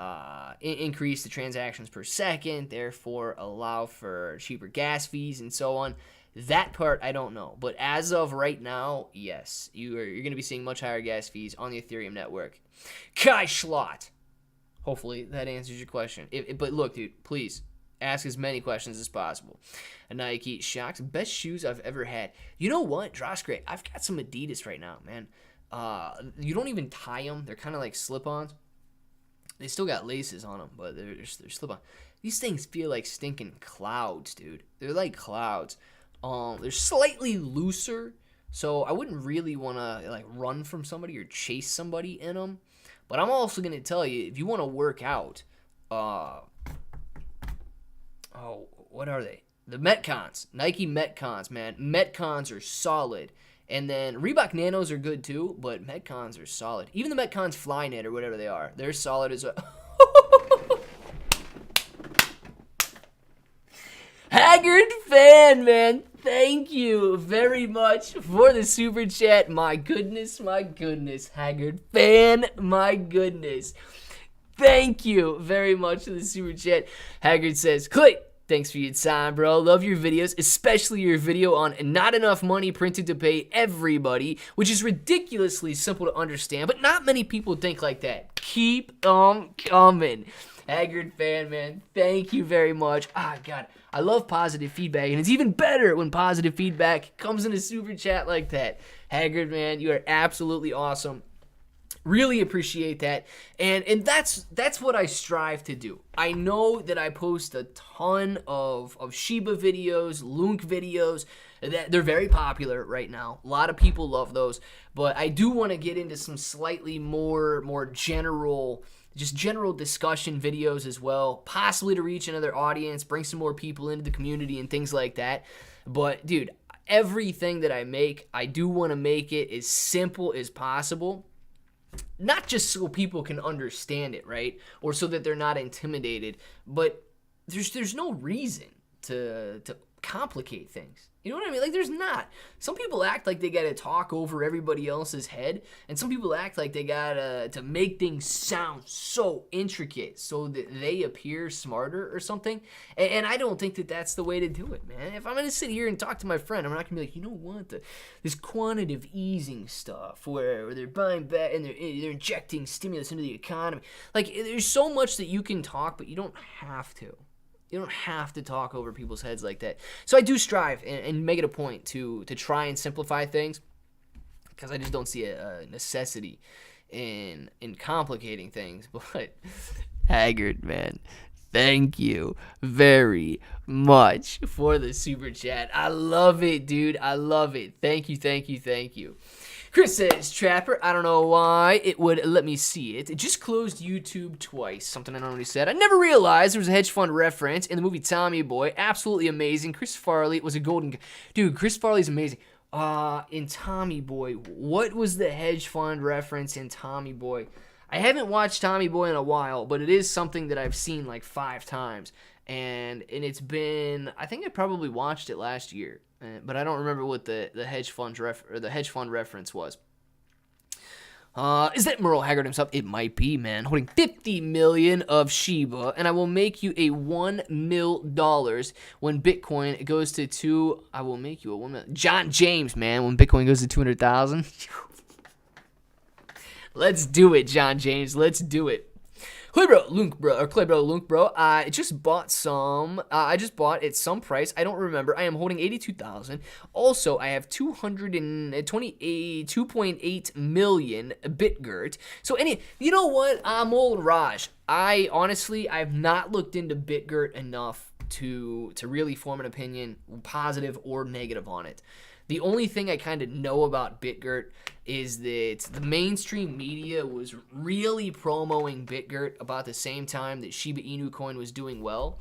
increase the transactions per second, therefore allow for cheaper gas fees and so on. That part, I don't know. But as of right now, yes, you're going to be seeing much higher gas fees on the Ethereum network. Kai Schlott. Hopefully that answers your question. But look, dude, please ask as many questions as possible. A Nike Shocks, best shoes I've ever had. You know what, Josh Gray? I've got some Adidas right now, man. You don't even tie them. They're kind of like slip-ons. They still got laces on them, but they're slip-on. These things feel like stinking clouds, dude. They're like clouds. They're slightly looser, so I wouldn't really want to run from somebody or chase somebody in them. But I'm also going to tell you, if you want to work out, what are they? The Metcons. Nike Metcons, man. Metcons are solid. And then Reebok Nanos are good too, but Metcons are solid. Even the Metcons Flyknit or whatever they are, they're solid as well. Haggard fan, man. Thank you very much for the super chat. My goodness. Haggard fan, my goodness. Thank you very much for the super chat. Haggard says, Clay, thanks for your time, bro. Love your videos, especially your video on not enough money printed to pay everybody, which is ridiculously simple to understand, but not many people think like that. Keep them coming. Haggard fan, man. Thank you very much. God, I love positive feedback, and it's even better when positive feedback comes in a super chat like that. Haggard, man, you are absolutely awesome. Really appreciate that, and that's what I strive to do. I know that I post a ton of Shiba videos, Lunk videos, that they're very popular right now. A lot of people love those, but I do want to get into some slightly more general discussion videos as well, possibly to reach another audience, bring some more people into the community and things like that. But dude, everything that I make, I do want to make it as simple as possible. Not just so people can understand it, right? Or so that they're not intimidated, but there's no reason to complicate things. You know what I mean? There's not. Some people act like they gotta talk over everybody else's head, and some people act like they gotta to make things sound so intricate so that they appear smarter or something. And I don't think that that's the way to do it, man. If I'm gonna sit here and talk to my friend, I'm not gonna be like, you know what, this quantitative easing stuff where they're buying back and they're injecting stimulus into the economy. There's so much that you can talk, but you don't have to. You don't have to talk over people's heads like that. So I do strive and make it a point to try and simplify things, because I just don't see a necessity in complicating things. But Haggard, man, thank you very much for the super chat. I love it, dude. I love it. Thank you. Chris says, Trapper, I don't know why it would let me see it. It just closed YouTube twice, something I already said. I never realized there was a hedge fund reference in the movie Tommy Boy. Absolutely amazing. Chris Farley was a golden... Dude, Chris Farley's amazing. In Tommy Boy, what was the hedge fund reference in Tommy Boy? I haven't watched Tommy Boy in a while, but it is something that I've seen 5 times. and it's been, I think I probably watched it last year, but I don't remember what the hedge fund reference was. Is that Merle Haggard himself? It might be, man. Holding 50 million of Shiba, and I will make you a $1 million when Bitcoin goes to 2. I will make you a $1 million. John James, man, when Bitcoin goes to 200,000. Let's do it, John James. Let's do it. Claybro Lunk bro. I just bought some. I just bought at some price. I don't remember. I am holding 82,000. Also, I have 2.8 million Bitgert. So you know what? I'm old Raj. I've not looked into Bitgert enough to really form an opinion, positive or negative, on it. The only thing I kind of know about Bitgert is that the mainstream media was really promoting Bitgert about the same time that Shiba Inu coin was doing well.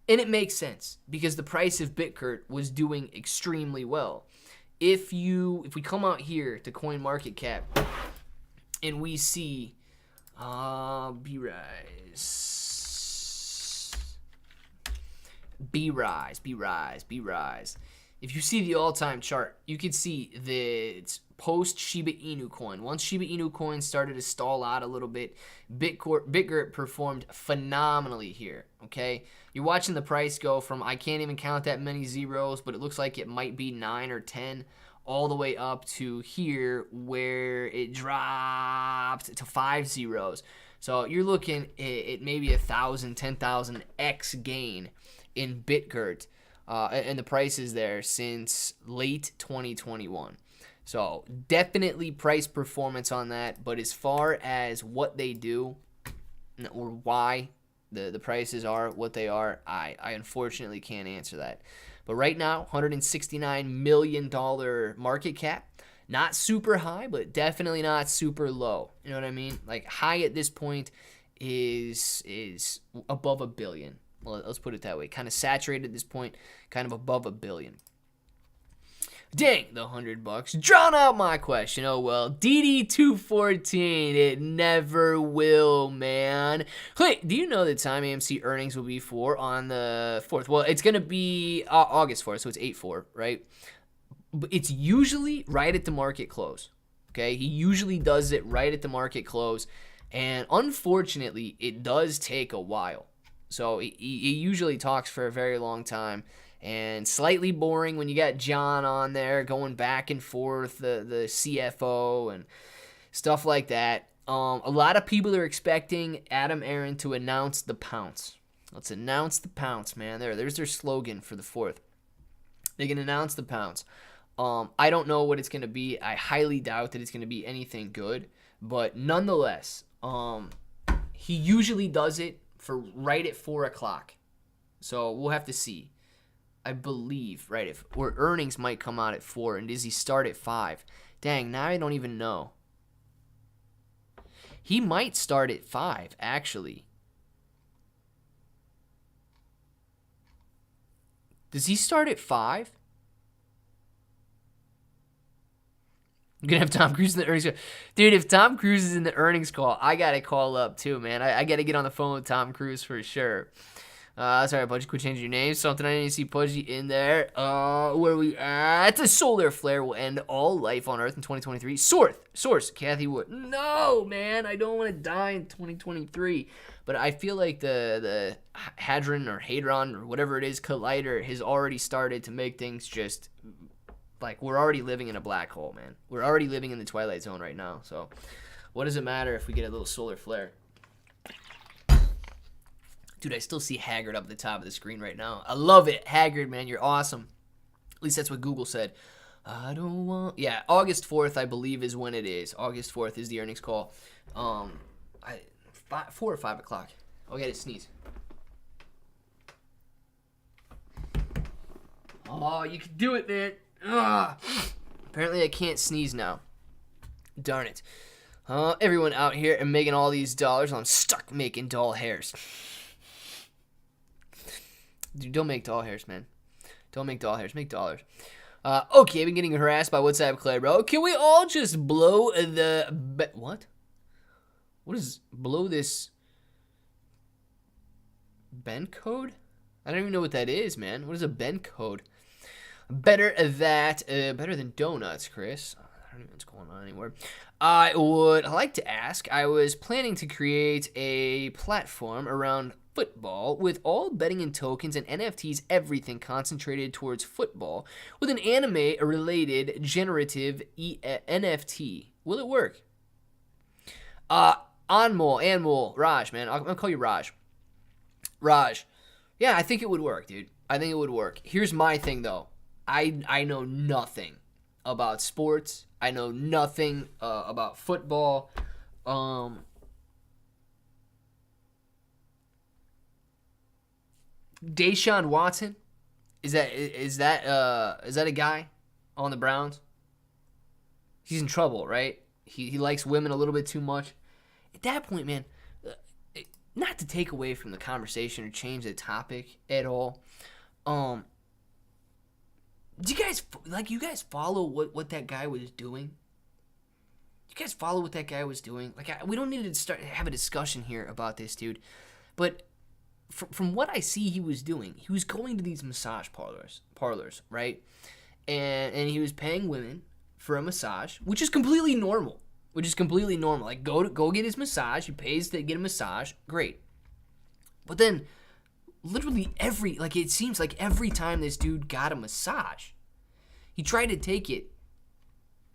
And it makes sense because the price of Bitgert was doing extremely well. If we come out here to CoinMarketCap and we see B-Rise. If you see the all-time chart, you can see that post Shiba Inu coin, once Shiba Inu coin started to stall out a little bit, Bitgert performed phenomenally here, okay? You're watching the price go from, I can't even count that many zeros, but it looks like it might be 9 or 10, all the way up to here where it dropped to 5 zeros. So you're looking at maybe 1,000, 10,000 X gain in Bitgert. And the price is there since late 2021. So definitely price performance on that. But as far as what they do or why the prices are what they are, I unfortunately can't answer that. But right now, $169 million market cap. Not super high, but definitely not super low. You know what I mean? Like high at this point is above $1 billion. Well, let's put it that way. Kind of saturated at this point, kind of above $1 billion. Dang, the $100. Drawn out my question. Oh well. DD214. It never will, man. Hey, do you know the time AMC earnings will be for on the 4th? Well, it's gonna be August 4th, so it's 8/4, right? But it's usually right at the market close. Okay, he usually does it right at the market close, and unfortunately, it does take a while. So he usually talks for a very long time and slightly boring when you got John on there going back and forth, the CFO and stuff like that. A lot of people are expecting Adam Aaron to announce the pounce. Let's announce the pounce, man. There's their slogan for the 4th. They can announce the pounce. I don't know what it's going to be. I highly doubt that it's going to be anything good. But nonetheless, he usually does it for right at 4 o'clock. So we'll have to see. I believe, right, or earnings might come out at 4, and does he start at 5? Dang, now I don't even know. He might start at 5, actually. Does he start at 5? I'm going to have Tom Cruise in the earnings call. Dude, if Tom Cruise is in the earnings call, I got to call up too, man. I got to get on the phone with Tom Cruise for sure. Sorry, Pudgy, quit changing your name. Something I didn't see Pudgy in there. Where are we at? The solar flare will end all life on Earth in 2023. Source, Kathy Wood. No, man, I don't want to die in 2023. But I feel like the Hadron or whatever it is, collider has already started to make things just... like, we're already living in a black hole, man. We're already living in the Twilight Zone right now. So, what does it matter if we get a little solar flare? Dude, I still see Haggard up at the top of the screen right now. I love it. Haggard, man, you're awesome. At least that's what Google said. I don't want... yeah, August 4th, I believe, is when it is. August 4th is the earnings call. 4 or 5 o'clock. I'll get a sneeze. Oh, you can do it, man. Ugh. Apparently I can't sneeze now. Darn it. Everyone out here and making all these dollars. I'm stuck making doll hairs. Dude, don't make doll hairs, man. Don't make doll hairs. Make dollars. Okay, I've been getting harassed by WhatsApp Clay, bro. Can we all just blow the... what? What is... blow this... Ben code? I don't even know what that is, man. What is a Ben code? Better than donuts, Chris. I don't even know what's going on anymore. I would like to ask, I was planning to create a platform around football with all betting and tokens and NFTs, everything concentrated towards football with an anime-related generative NFT. Will it work? Anmol, Raj, man. I'm going to call you Raj. Raj. Yeah, I think it would work, dude. I think it would work. Here's my thing, though. I know nothing about sports. I know nothing about football. Deshaun Watson, is that a guy on the Browns? He's in trouble, right? He likes women a little bit too much. At that point, man, not to take away from the conversation or change the topic at all. Do you guys follow what that guy was doing? You guys follow what that guy was doing? We don't need to have a discussion here about this, dude. But from what I see he was doing, he was going to these massage parlors, right? And he was paying women for a massage, which is completely normal. Like, go get his massage. He pays to get a massage. Great. But then, literally it seems like every time this dude got a massage, he tried to take it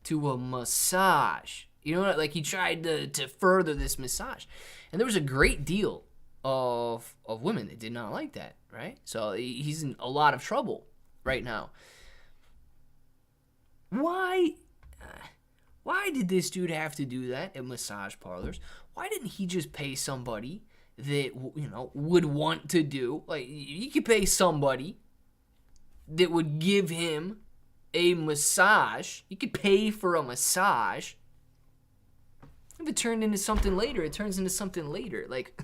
to a massage. You know, like he tried to further this massage. And there was a great deal of women that did not like that, right? So he's in a lot of trouble right now. Why did this dude have to do that at massage parlors? Why didn't he just pay somebody that, would want to do? Like, you could pay somebody that would give him a massage. You could pay for a massage. If it turned into something later, it turns into something later. Like,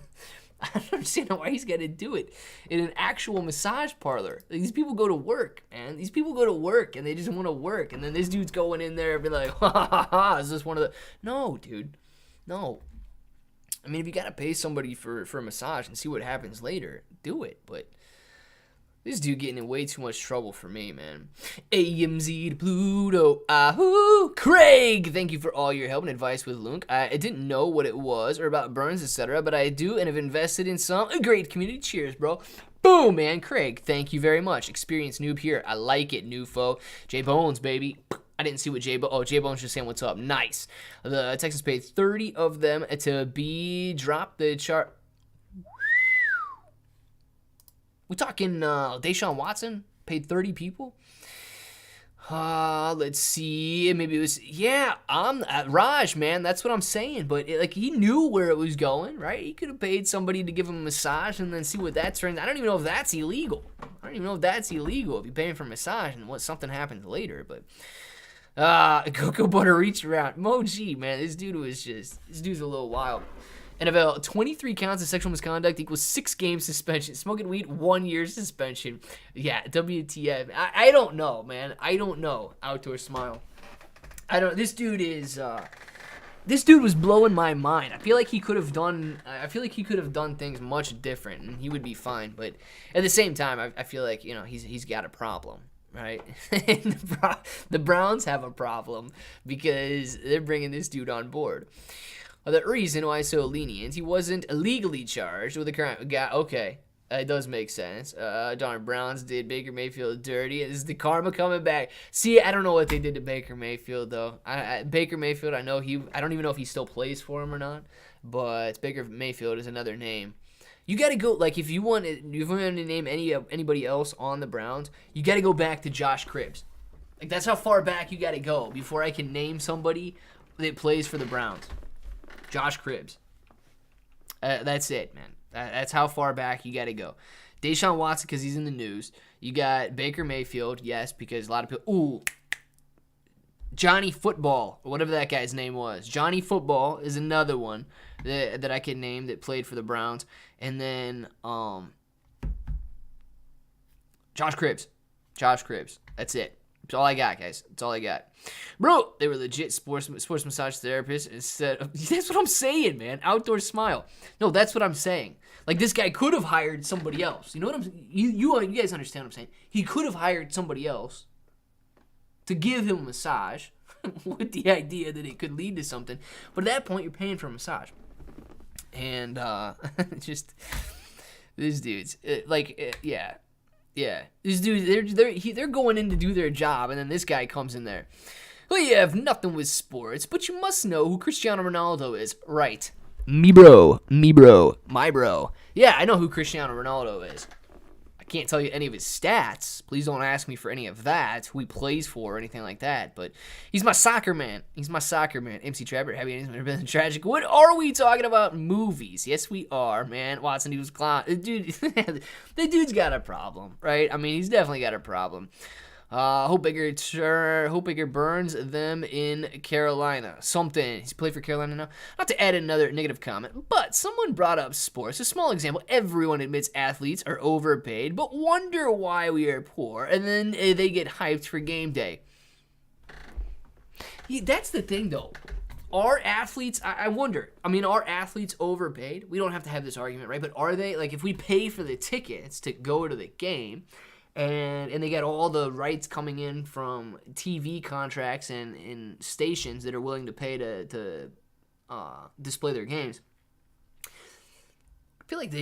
I don't understand why he's got to do it in an actual massage parlor. Like, these people go to work, man. These people go to work, and they just want to work. And then this dude's going in there and be like, ha, ha, ha, ha. Is this one of the... No, dude. No. I mean, if you got to pay somebody for a massage and see what happens later, do it. But this dude getting in way too much trouble for me, man. AMZ to Pluto. Ahoo! Craig! Thank you for all your help and advice with Lunk. I didn't know what it was or about burns, etc., but I do and have invested in some. A great community. Cheers, bro. Boom, man. Craig, thank you very much. Experienced noob here. I like it, Newfo. J Bones, baby. I didn't see what J Bones just saying what's up. Nice. The Texans paid 30 of them to drop the chart. We talking Deshaun Watson paid 30 people? Let's see. Maybe it was, Raj, man. That's what I'm saying. But he knew where it was going, right? He could have paid somebody to give him a massage and then see what that turns. I don't even know if that's illegal. If you're paying for a massage and something happens later. But Cocoa Butter reach around. Moji, man. This dude's a little wild. NFL, 23 counts of sexual misconduct equals 6 games suspension. Smoking weed, 1 year suspension. Yeah, WTF. I don't know, man. I don't know. Outdoor Smile. This dude was blowing my mind. I feel like he could have done things much different, and he would be fine. But at the same time, I feel like, he's got a problem, right? The Browns have a problem because they're bringing this dude on board. The reason why so lenient, he wasn't legally charged with a crime. Okay, it does make sense. Darn Browns did Baker Mayfield dirty. Is the karma coming back? See, I don't know what they did to Baker Mayfield, though. Baker Mayfield, I don't even know if he still plays for him or not, but Baker Mayfield is another name. You got to go, if you want to name anybody else on the Browns, you got to go back to Josh Cribbs. That's how far back you got to go before I can name somebody that plays for the Browns. Josh Cribbs. That's it, man. That's how far back you got to go. Deshaun Watson, because he's in the news. You got Baker Mayfield, yes, because a lot of people... Ooh. Johnny Football, or whatever that guy's name was. Johnny Football is another one that I can name that played for the Browns. And then Josh Cribbs. That's it. That's all I got, guys. That's all I got. Bro, they were legit sports massage therapists instead of... That's what I'm saying, man. Outdoor Smile. No, that's what I'm saying. Like, this guy could have hired somebody else. You know what I'm saying? You guys understand what I'm saying? He could have hired somebody else to give him a massage with the idea that it could lead to something. But at that point, you're paying for a massage. And just... These dudes, yeah. These dudes, they're going in to do their job, and then this guy comes in there. Well, you have nothing with sports, but you must know who Cristiano Ronaldo is. Right. Me bro, my bro. Yeah, I know who Cristiano Ronaldo is. I can't tell you any of his stats. Please don't ask me for any of that, who he plays for or anything like that. But he's my soccer man. MC Trapper, happy endings have been tragic. What are we talking about? Movies. Yes, we are, man. Watson, he was clown. Dude, the dude's got a problem, right? I mean, he's definitely got a problem. Hope Bigger burns them in Carolina. Something. He's played for Carolina now. Not to add another negative comment, but someone brought up sports. A small example. Everyone admits athletes are overpaid, but wonder why we are poor, and then they get hyped for game day. Yeah, that's the thing, though. Are athletes, I wonder, are athletes overpaid? We don't have to have this argument, right? But are they? Like, if we pay for the tickets to go to the game, and they get all the rights coming in from TV contracts and stations that are willing to pay to display their games. I feel like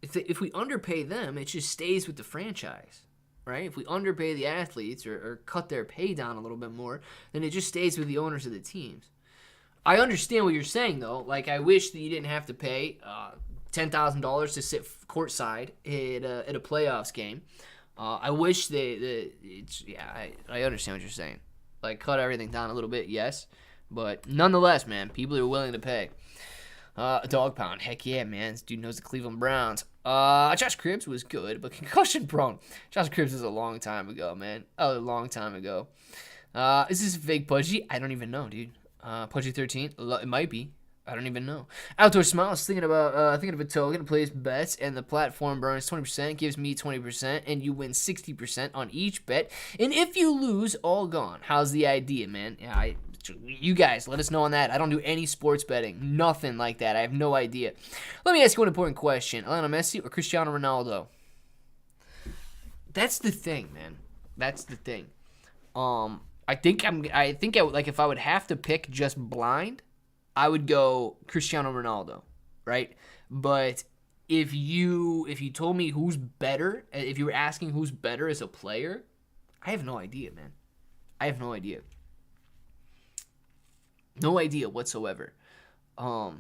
if we underpay them, it just stays with the franchise, right? If we underpay the athletes or cut their pay down a little bit more, then it just stays with the owners of the teams. I understand what you're saying, though. Like, I wish that you didn't have to pay $10,000 to sit courtside at a playoffs game. I wish I understand what you're saying. Like, cut everything down a little bit, yes. But nonetheless, man, people are willing to pay. Dog pound, heck yeah, man. This dude knows the Cleveland Browns. Josh Cribbs was good, but concussion prone. Josh Cribbs was a long time ago, man. A long time ago. Is this fake Pudgy? I don't even know, dude. Pudgy 13? It might be. I don't even know. Outdoor Smiles, thinking of a token, plays bets, and the platform burns 20%, gives me 20%, and you win 60% on each bet. And if you lose, all gone. How's the idea, man? Yeah, you guys, let us know on that. I don't do any sports betting. Nothing like that. I have no idea. Let me ask you one important question. Lionel Messi or Cristiano Ronaldo? That's the thing, man. That's the thing. I think if I would have to pick just blind, I would go Cristiano Ronaldo, right? But if you told me who's better, if you were asking who's better as a player, I have no idea, man. I have no idea. No idea whatsoever. Like,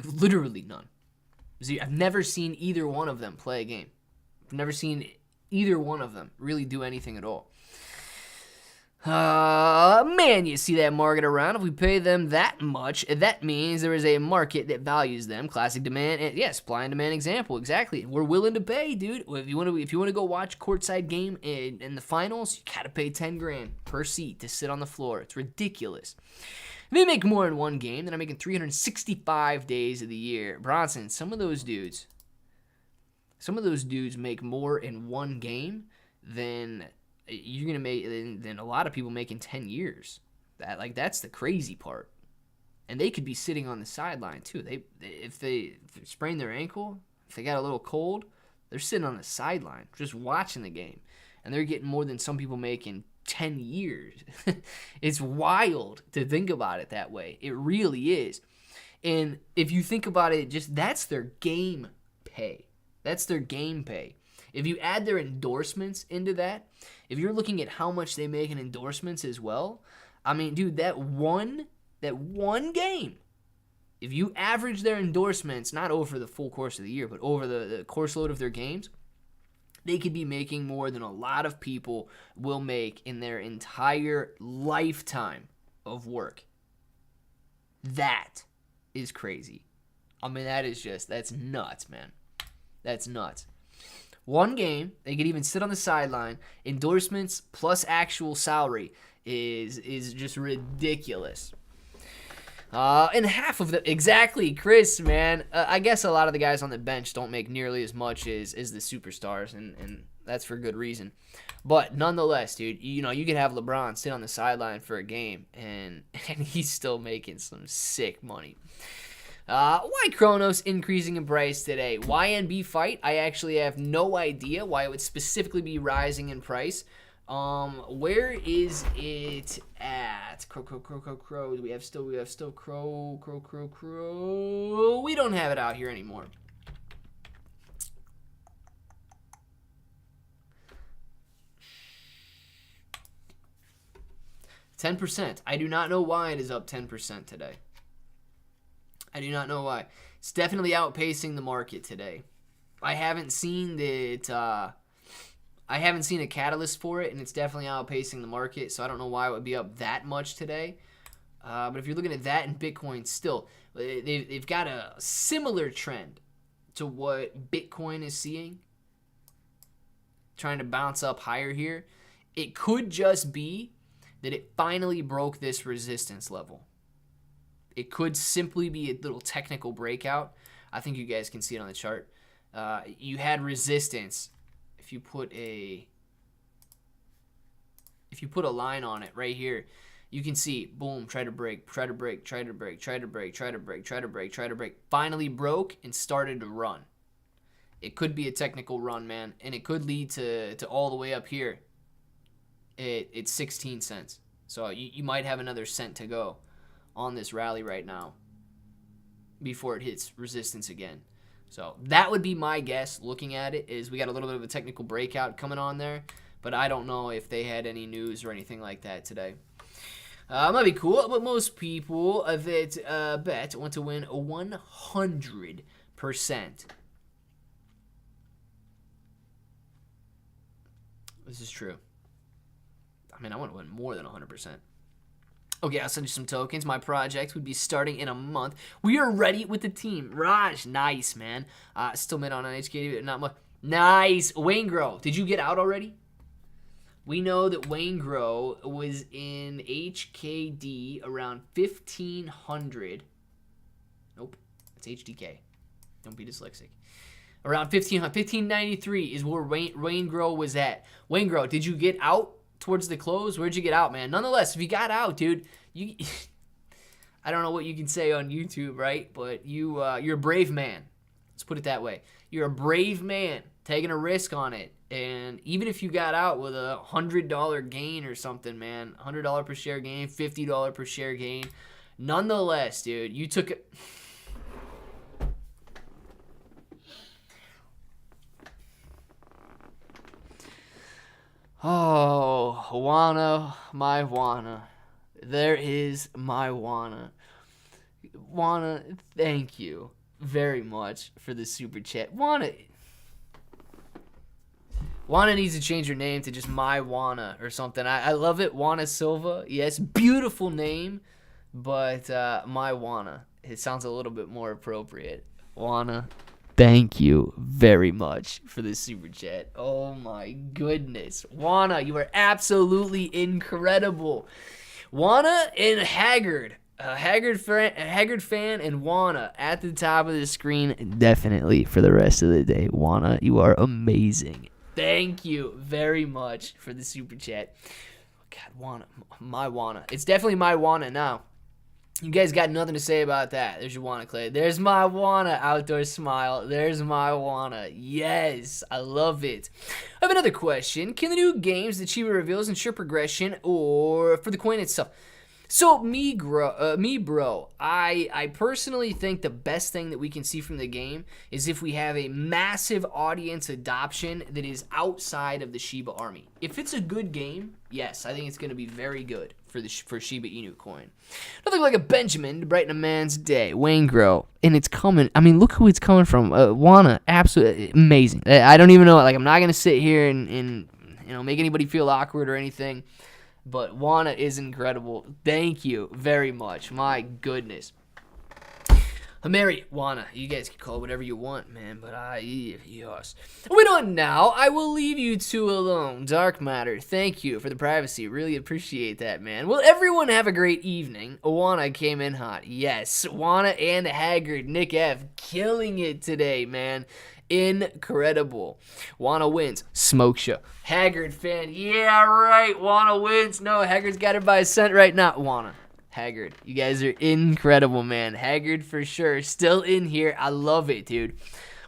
literally none. See, I've never seen either one of them play a game. I've never seen either one of them really do anything at all. Man, you see that market around. If we pay them that much, that means there is a market that values them. Classic demand, and supply and demand example. Exactly. We're willing to pay, dude. If you want to go watch courtside game in the finals, you gotta pay $10,000 per seat to sit on the floor. It's ridiculous. They make more in one game than I'm making 365 days of the year. Bronson, some of those dudes make more in one game than you're gonna make than a lot of people make in 10 years. That's the crazy part. And they could be sitting on the sideline too. If they sprain their ankle, if they got a little cold, they're sitting on the sideline just watching the game, and they're getting more than some people make in 10 years. It's wild to think about it that way. It really is. And if you think about it, just that's their game pay. That's their game pay. If you add their endorsements into that, if you're looking at how much they make in endorsements as well, I mean, dude, that one game, if you average their endorsements, not over the full course of the year, but over the course load of their games, they could be making more than a lot of people will make in their entire lifetime of work. That is crazy. I mean, that's nuts, man. That's nuts. One game, they could even sit on the sideline. Endorsements plus actual salary is just ridiculous. And half of them, exactly, Chris, man. I guess a lot of the guys on the bench don't make nearly as much as the superstars, and that's for good reason. But nonetheless, dude, you know, you could have LeBron sit on the sideline for a game, and he's still making some sick money. Why Kronos increasing in price today? YNB fight, I actually have no idea why it would specifically be rising in price. Where is it at? Crow. We have still Crow. We don't have it out here anymore. $10%. I do not know why it is up 10% today. I do not know why. It's definitely outpacing the market today. I haven't seen it. I haven't seen a catalyst for it, and it's definitely outpacing the market. So I don't know why it would be up that much today. But if you're looking at that in Bitcoin, still they've got a similar trend to what Bitcoin is seeing, trying to bounce up higher here. It could just be that it finally broke this resistance level. It could simply be a little technical breakout. I think you guys can see it on the chart. You had resistance. If you put a line on it right here, you can see, boom, try to break. Finally broke and started to run. It could be a technical run, man, and it could lead to all the way up here. It's 16 cents. So you might have another cent to go on this rally right now before it hits resistance again. So that would be my guess looking at it, is we got a little bit of a technical breakout coming on there, but I don't know if they had any news or anything like that today. Might be cool, but most people that bet want to win 100%. This is true. I mean, I want to win more than 100%. Okay, I'll send you some tokens. My project would be starting in a month. We are ready with the team. Raj, nice, man. Still mid on HKD, not much. Nice. Wayne Grow, did you get out already? We know that Wayne Grow was in HKD around 1,500. Nope, it's HDK. Don't be dyslexic. Around 1,593 is where Wayne Grow was at. Wayne Grow, did you get out towards the close? Where'd you get out, man? Nonetheless, if you got out, dude, I don't know what you can say on YouTube, right? But you're a brave man. Let's put it that way. You're a brave man taking a risk on it. And even if you got out with a $100 gain or something, man, $100 per share gain, $50 per share gain, nonetheless, dude, you took it. Oh, my Wana. There is my Wana. Wana, thank you very much for the super chat. Wana needs to change her name to just my Wana or something. I love it. Wana Silva. Yes, beautiful name, but my Wana. It sounds a little bit more appropriate. Wana, thank you very much for the super chat. Oh my goodness. Wana, you are absolutely incredible. Wana and Haggard. Haggard fan and Wana at the top of the screen. Definitely for the rest of the day. Wana, you are amazing. Thank you very much for the super chat. God, Wana. My Wana. It's definitely my Wana now. You guys got nothing to say about that. There's your Wana, Clay. There's my Wana outdoor smile. There's my Wana. Yes, I love it. I have another question. Can the new games that Shiba reveals ensure progression or for the coin itself? So, bro, I personally think the best thing that we can see from the game is if we have a massive audience adoption that is outside of the Shiba army. If it's a good game, yes, I think it's going to be very good for Shiba Inu coin. Nothing like a Benjamin to brighten a man's day. Wayne Grow, and it's coming. I mean, look who it's coming from. Wana, absolutely amazing. I don't even know. Like, I'm not going to sit here and make anybody feel awkward or anything. But Wana is incredible. Thank you very much. My goodness. Mary, Wana, you guys can call it whatever you want, man, but yes. Moving on now, I will leave you two alone. Dark Matter, thank you for the privacy. Really appreciate that, man. Will everyone have a great evening? Wana came in hot. Yes, Wana and Haggard, Nick F, killing it today, man. Incredible. Wana wins. Smoke show. Haggard fan, yeah, right. Wana wins. No, Haggard's got it by a cent right now. Wana. Haggard, you guys are incredible, man. Haggard for sure, still in here. I love it, dude.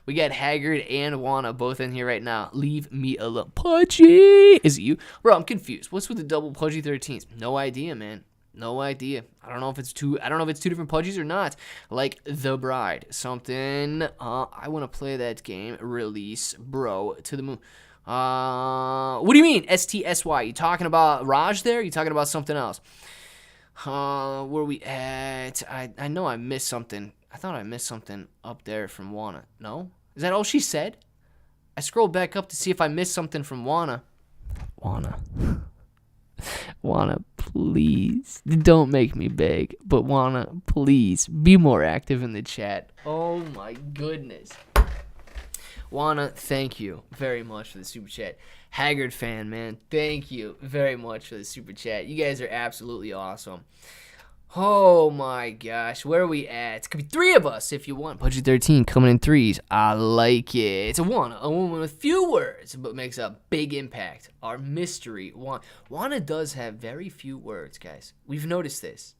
We got Haggard and Wana both in here right now. Leave me alone. Pudgy, is it you, bro? I'm confused. What's with the double Pudgy 13s? No idea, man. No idea. I don't know if it's two different Pudgies or not. Like The Bride, something. I want to play that game. Release, bro, to the moon. What do you mean STSY? You talking about Raj there? You talking about something else? Where we at? I know I missed something. I thought I missed something up there from Wana. No? Is that all she said? I scrolled back up to see if I missed something from Wana. Wana, please. Don't make me beg. But Wana, please, be more active in the chat. Oh my goodness. Wana, thank you very much for the super chat. Haggard fan, man, thank you very much for the super chat. You guys are absolutely awesome. Oh my gosh, where are we at? It could be three of us if you want. Pudgy 13 coming in threes. I like it. It's a woman with few words, but makes a big impact. Our mystery. Wana does have very few words, guys. We've noticed this.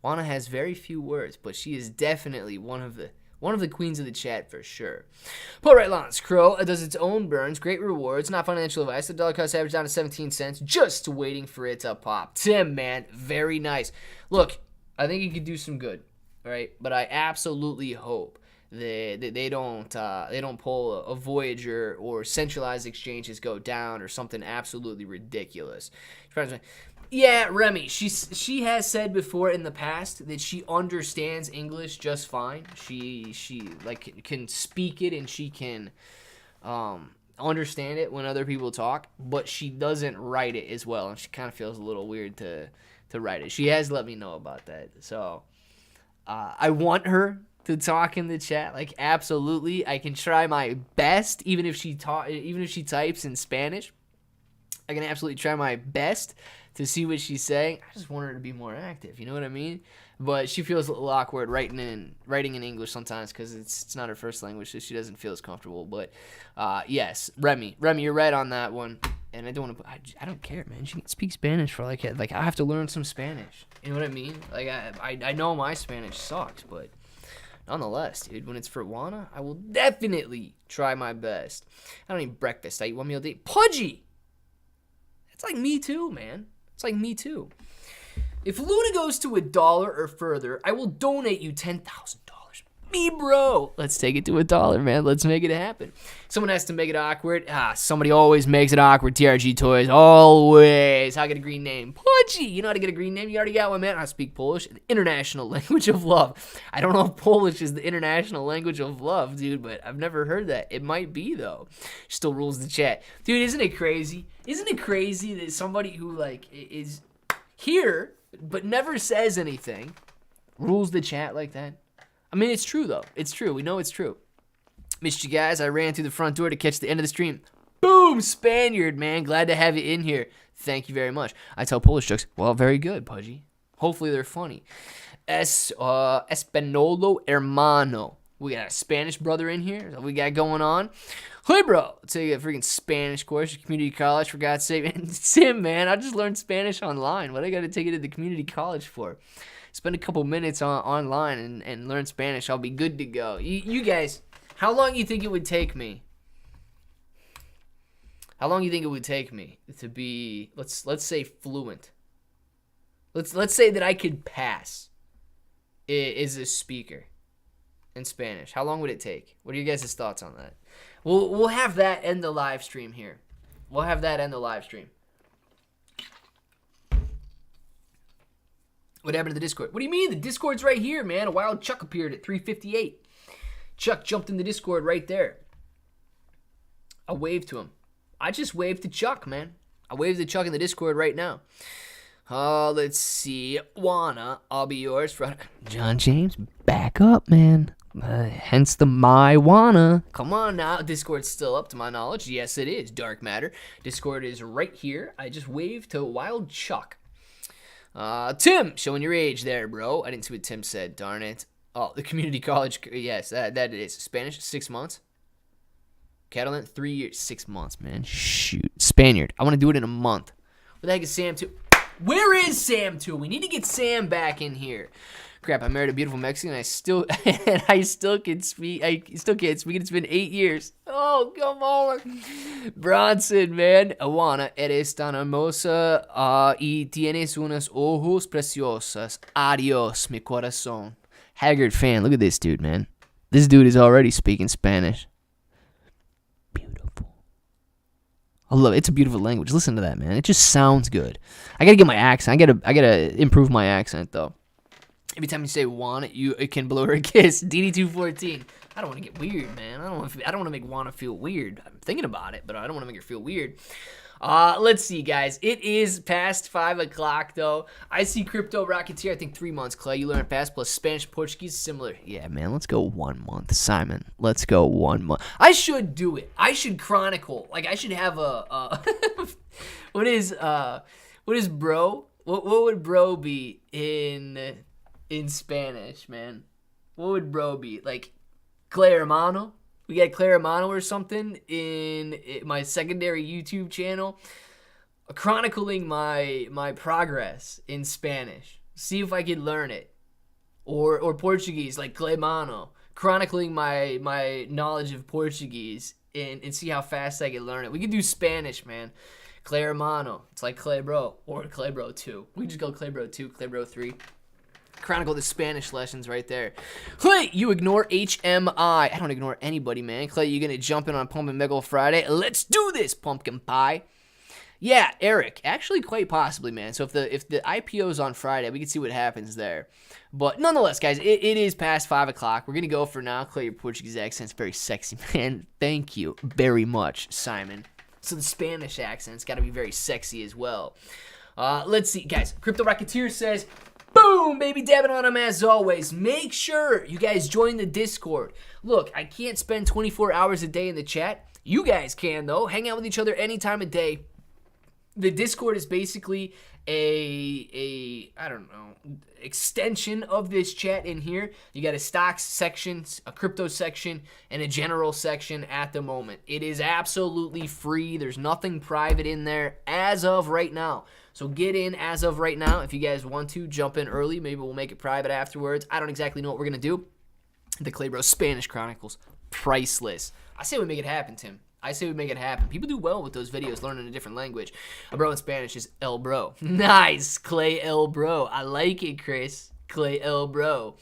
Wana has very few words, but she is definitely one of the queens of the chat for sure. Pull right Lance Crow does its own burns. Great rewards. Not financial advice. The dollar cost average down to 17 cents. Just waiting for it to pop. Tim, man. Very nice. Look, I think he could do some good. All right. But I absolutely hope that they don't pull a Voyager or centralized exchanges go down or something absolutely ridiculous. Yeah, Remy, she has said before in the past that she understands English just fine. She like can speak it and she can understand it when other people talk, but she doesn't write it as well, and she kind of feels a little weird to write it. She has let me know about that, so I want her to talk in the chat. Like, absolutely, I can try my best, even if she types in Spanish. I can absolutely try my best to see what she's saying. I just want her to be more active, you know what I mean? But she feels a little awkward writing in English sometimes because it's not her first language, so she doesn't feel as comfortable. But yes, Remy, you're right on that one. And I don't want to. I don't care, man. She can speak Spanish for like I have to learn some Spanish. You know what I mean? Like I know my Spanish sucks, but nonetheless, dude, when it's for Wana, I will definitely try my best. I don't eat breakfast. I eat one meal a day. Pudgy. It's like me too, man. It's like me too. If Luna goes to $1 or further, I will donate you $10,000. Me, bro. Let's take it to $1, man. Let's make it happen. Someone has to make it awkward. Somebody always makes it awkward. TRG Toys, always. How to get a green name? Pudgy. You know how to get a green name? You already got one, man. I speak Polish, the international language of love. I don't know if Polish is the international language of love, dude, but I've never heard that. It might be, though. Still rules the chat. Dude, isn't it crazy? Isn't it crazy that somebody who, like, is here but never says anything rules the chat like that? I mean, it's true, though. It's true. We know it's true. Missed you guys. I ran through the front door to catch the end of the stream. Boom! Spaniard, man. Glad to have you in here. Thank you very much. I tell Polish jokes. Well, very good, Pudgy. Hopefully they're funny. Españolo hermano. We got a Spanish brother in here. What we got going on? Hey, bro. Take a freaking Spanish course at community college, for God's sake. Man, Sim, man. I just learned Spanish online. What do I got to take it to the community college for? Spend a couple minutes online and learn Spanish. I'll be good to go. You guys, how long you think it would take me? How long you think it would take me to be, let's say, fluent? Let's say that I could pass as a speaker in Spanish. How long would it take? What are you guys' thoughts on that? We'll have that end the live stream here. We'll have that end the live stream. What happened to the Discord? What do you mean? The Discord's right here, man. A wild Chuck appeared at 3:58. Chuck jumped in the Discord right there. I waved to him. I just waved to Chuck, man. I waved to Chuck in the Discord right now. Let's see. Wana, I'll be yours. For John James, back up, man. Hence the my wanna. Come on now. Discord's still up to my knowledge. Yes, it is. Dark Matter. Discord is right here. I just waved to Wild Chuck. Tim, showing your age there, bro. I didn't see what Tim said. Darn it. Oh, the community college. Yes, that it is. Spanish, 6 months. Catalan, 3 years. 6 months, man. Shoot. Spaniard. I want to do it in a month. Where the heck is Sam 2? Where is Sam 2? We need to get Sam back in here. Crap, I married a beautiful Mexican. I still can speak. I still can't speak. It's been 8 years. Oh, come on. Bronson, man. Juana, eres tan hermosa y tienes unos ojos preciosos. Adios, mi corazón. Haggard fan. Look at this dude, man. This dude is already speaking Spanish. Beautiful. I love it. It's a beautiful language. Listen to that, man. It just sounds good. I gotta get my accent. I gotta improve my accent, though. Every time you say "wanna," it can blow her a kiss. DD214. I don't want to get weird, man. I don't want to make Wanna feel weird. I'm thinking about it, but I don't want to make her feel weird. Let's see, guys. It is past 5 o'clock, though. I see Crypto Rocketeer. I think 3 months, Clay. You learn fast, plus Spanish, Portuguese, similar. Yeah, man. Let's go 1 month, Simon. Let's go 1 month. I should do it. I should chronicle. Like, I should have a what is bro? What would bro be in Spanish, man? What would bro be? Like, Clay Hermano? We got Clay Hermano or something in my secondary YouTube channel, chronicling my progress in Spanish. See if I can learn it. Or Portuguese, like Clay Mano, chronicling my knowledge of Portuguese and see how fast I can learn it. We could do Spanish, man. Clay Hermano. It's like Clay Bro or Clay Bro 2. We can just go Clay Bro 2, Clay Bro 3. Chronicle the Spanish lessons right there. Clay, you ignore HMI. I don't ignore anybody, man. Clay, you gonna jump in on Pumpkin Megal Friday? Let's do this, pumpkin pie. Yeah, Eric. Actually, quite possibly, man. So if the IPO is on Friday, we can see what happens there. But nonetheless, guys, it is past 5 o'clock. We're gonna go for now. Clay, your Portuguese accent's very sexy, man. Thank you very much, Simon. So the Spanish accent's got to be very sexy as well. Let's see, guys. Crypto Rocketeer says, boom, baby, dabbing on them as always. Make sure you guys join the Discord. Look, I can't spend 24 hours a day in the chat. You guys can, though. Hang out with each other any time of day. The Discord is basically a I don't know, extension of this chat in here. You got a stocks section, a crypto section, and a general section at the moment. It is absolutely free. There's nothing private in there as of right now. So get in as of right now. If you guys want to, jump in early. Maybe we'll make it private afterwards. I don't exactly know what we're going to do. The Claybro Spanish Chronicles. Priceless. I say we make it happen, Tim. I say we make it happen. People do well with those videos learning a different language. A bro in Spanish is El Bro. Nice. Clay El Bro. I like it, Chris. Clay El Bro.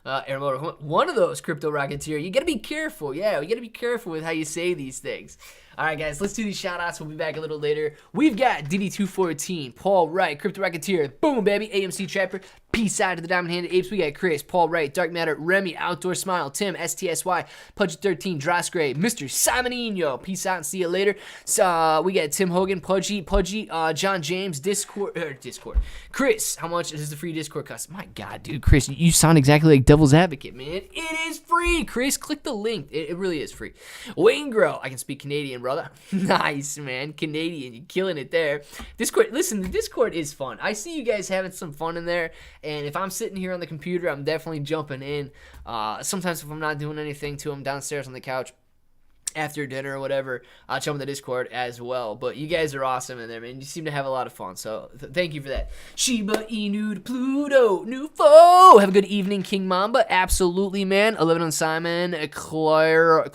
Airmotor, one of those, Crypto Rocketeer. You got to be careful. Yeah, you got to be careful with how you say these things. All right, guys, let's do these shout-outs. We'll be back a little later. We've got DD214, Paul Wright, Crypto Rocketeer, boom, baby, AMC Trapper, peace out to the Diamond-Handed Apes. We got Chris, Paul Wright, Dark Matter, Remy, Outdoor Smile, Tim, STSY, Pudgy13, Dross Gray, Mr. Simonino, peace out and see you later. So, we got Tim Hogan, Pudgy, John James, Discord, Chris, how much does the free Discord cost? My God, dude, Chris, you sound exactly like Devil's Advocate, man. It is free, Chris. Click the link. It really is free. Wayne Grow, I can speak Canadian, brother. Nice, man. Canadian, you're killing it there. Discord, listen, the Discord is fun. I see you guys having some fun in there, and if I'm sitting here on the computer, I'm definitely jumping in. Sometimes if I'm not doing anything to them downstairs on the couch after dinner or whatever, I'll jump in the Discord as well. But you guys are awesome in there, man. You seem to have a lot of fun, so thank you for that. Shiba Inu to Pluto, new foe. Have a good evening, King Mamba. Absolutely, man. 11 on Simon, Clarenol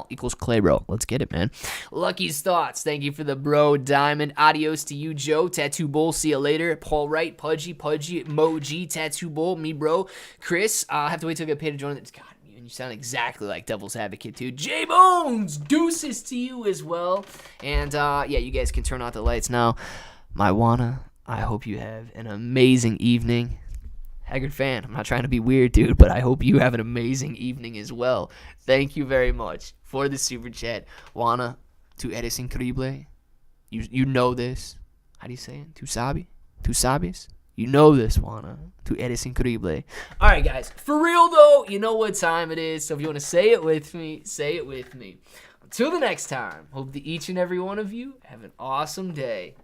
equals Claybro. Let's get it, man. Lucky's Thoughts. Thank you for the bro diamond. Adios to you, Joe. Tattoo Bowl. See you later. Paul Wright, Pudgy, Moji, Tattoo Bowl, me, bro. Chris, I'll have to wait till I get paid to join it. God, you sound exactly like Devil's Advocate, too. J-Bones, deuces to you as well. And, yeah, you guys can turn out the lights now. My Wana, I hope you have an amazing evening. Haggard fan, I'm not trying to be weird, dude, but I hope you have an amazing evening as well. Thank you very much for the super chat. Wana, tu eres increíble. You know this. How do you say it? Tu sabes? You know this, Juana. Tu eres increíble. All right, guys. For real, though, you know what time it is. So if you want to say it with me, say it with me. Until the next time, hope that each and every one of you have an awesome day.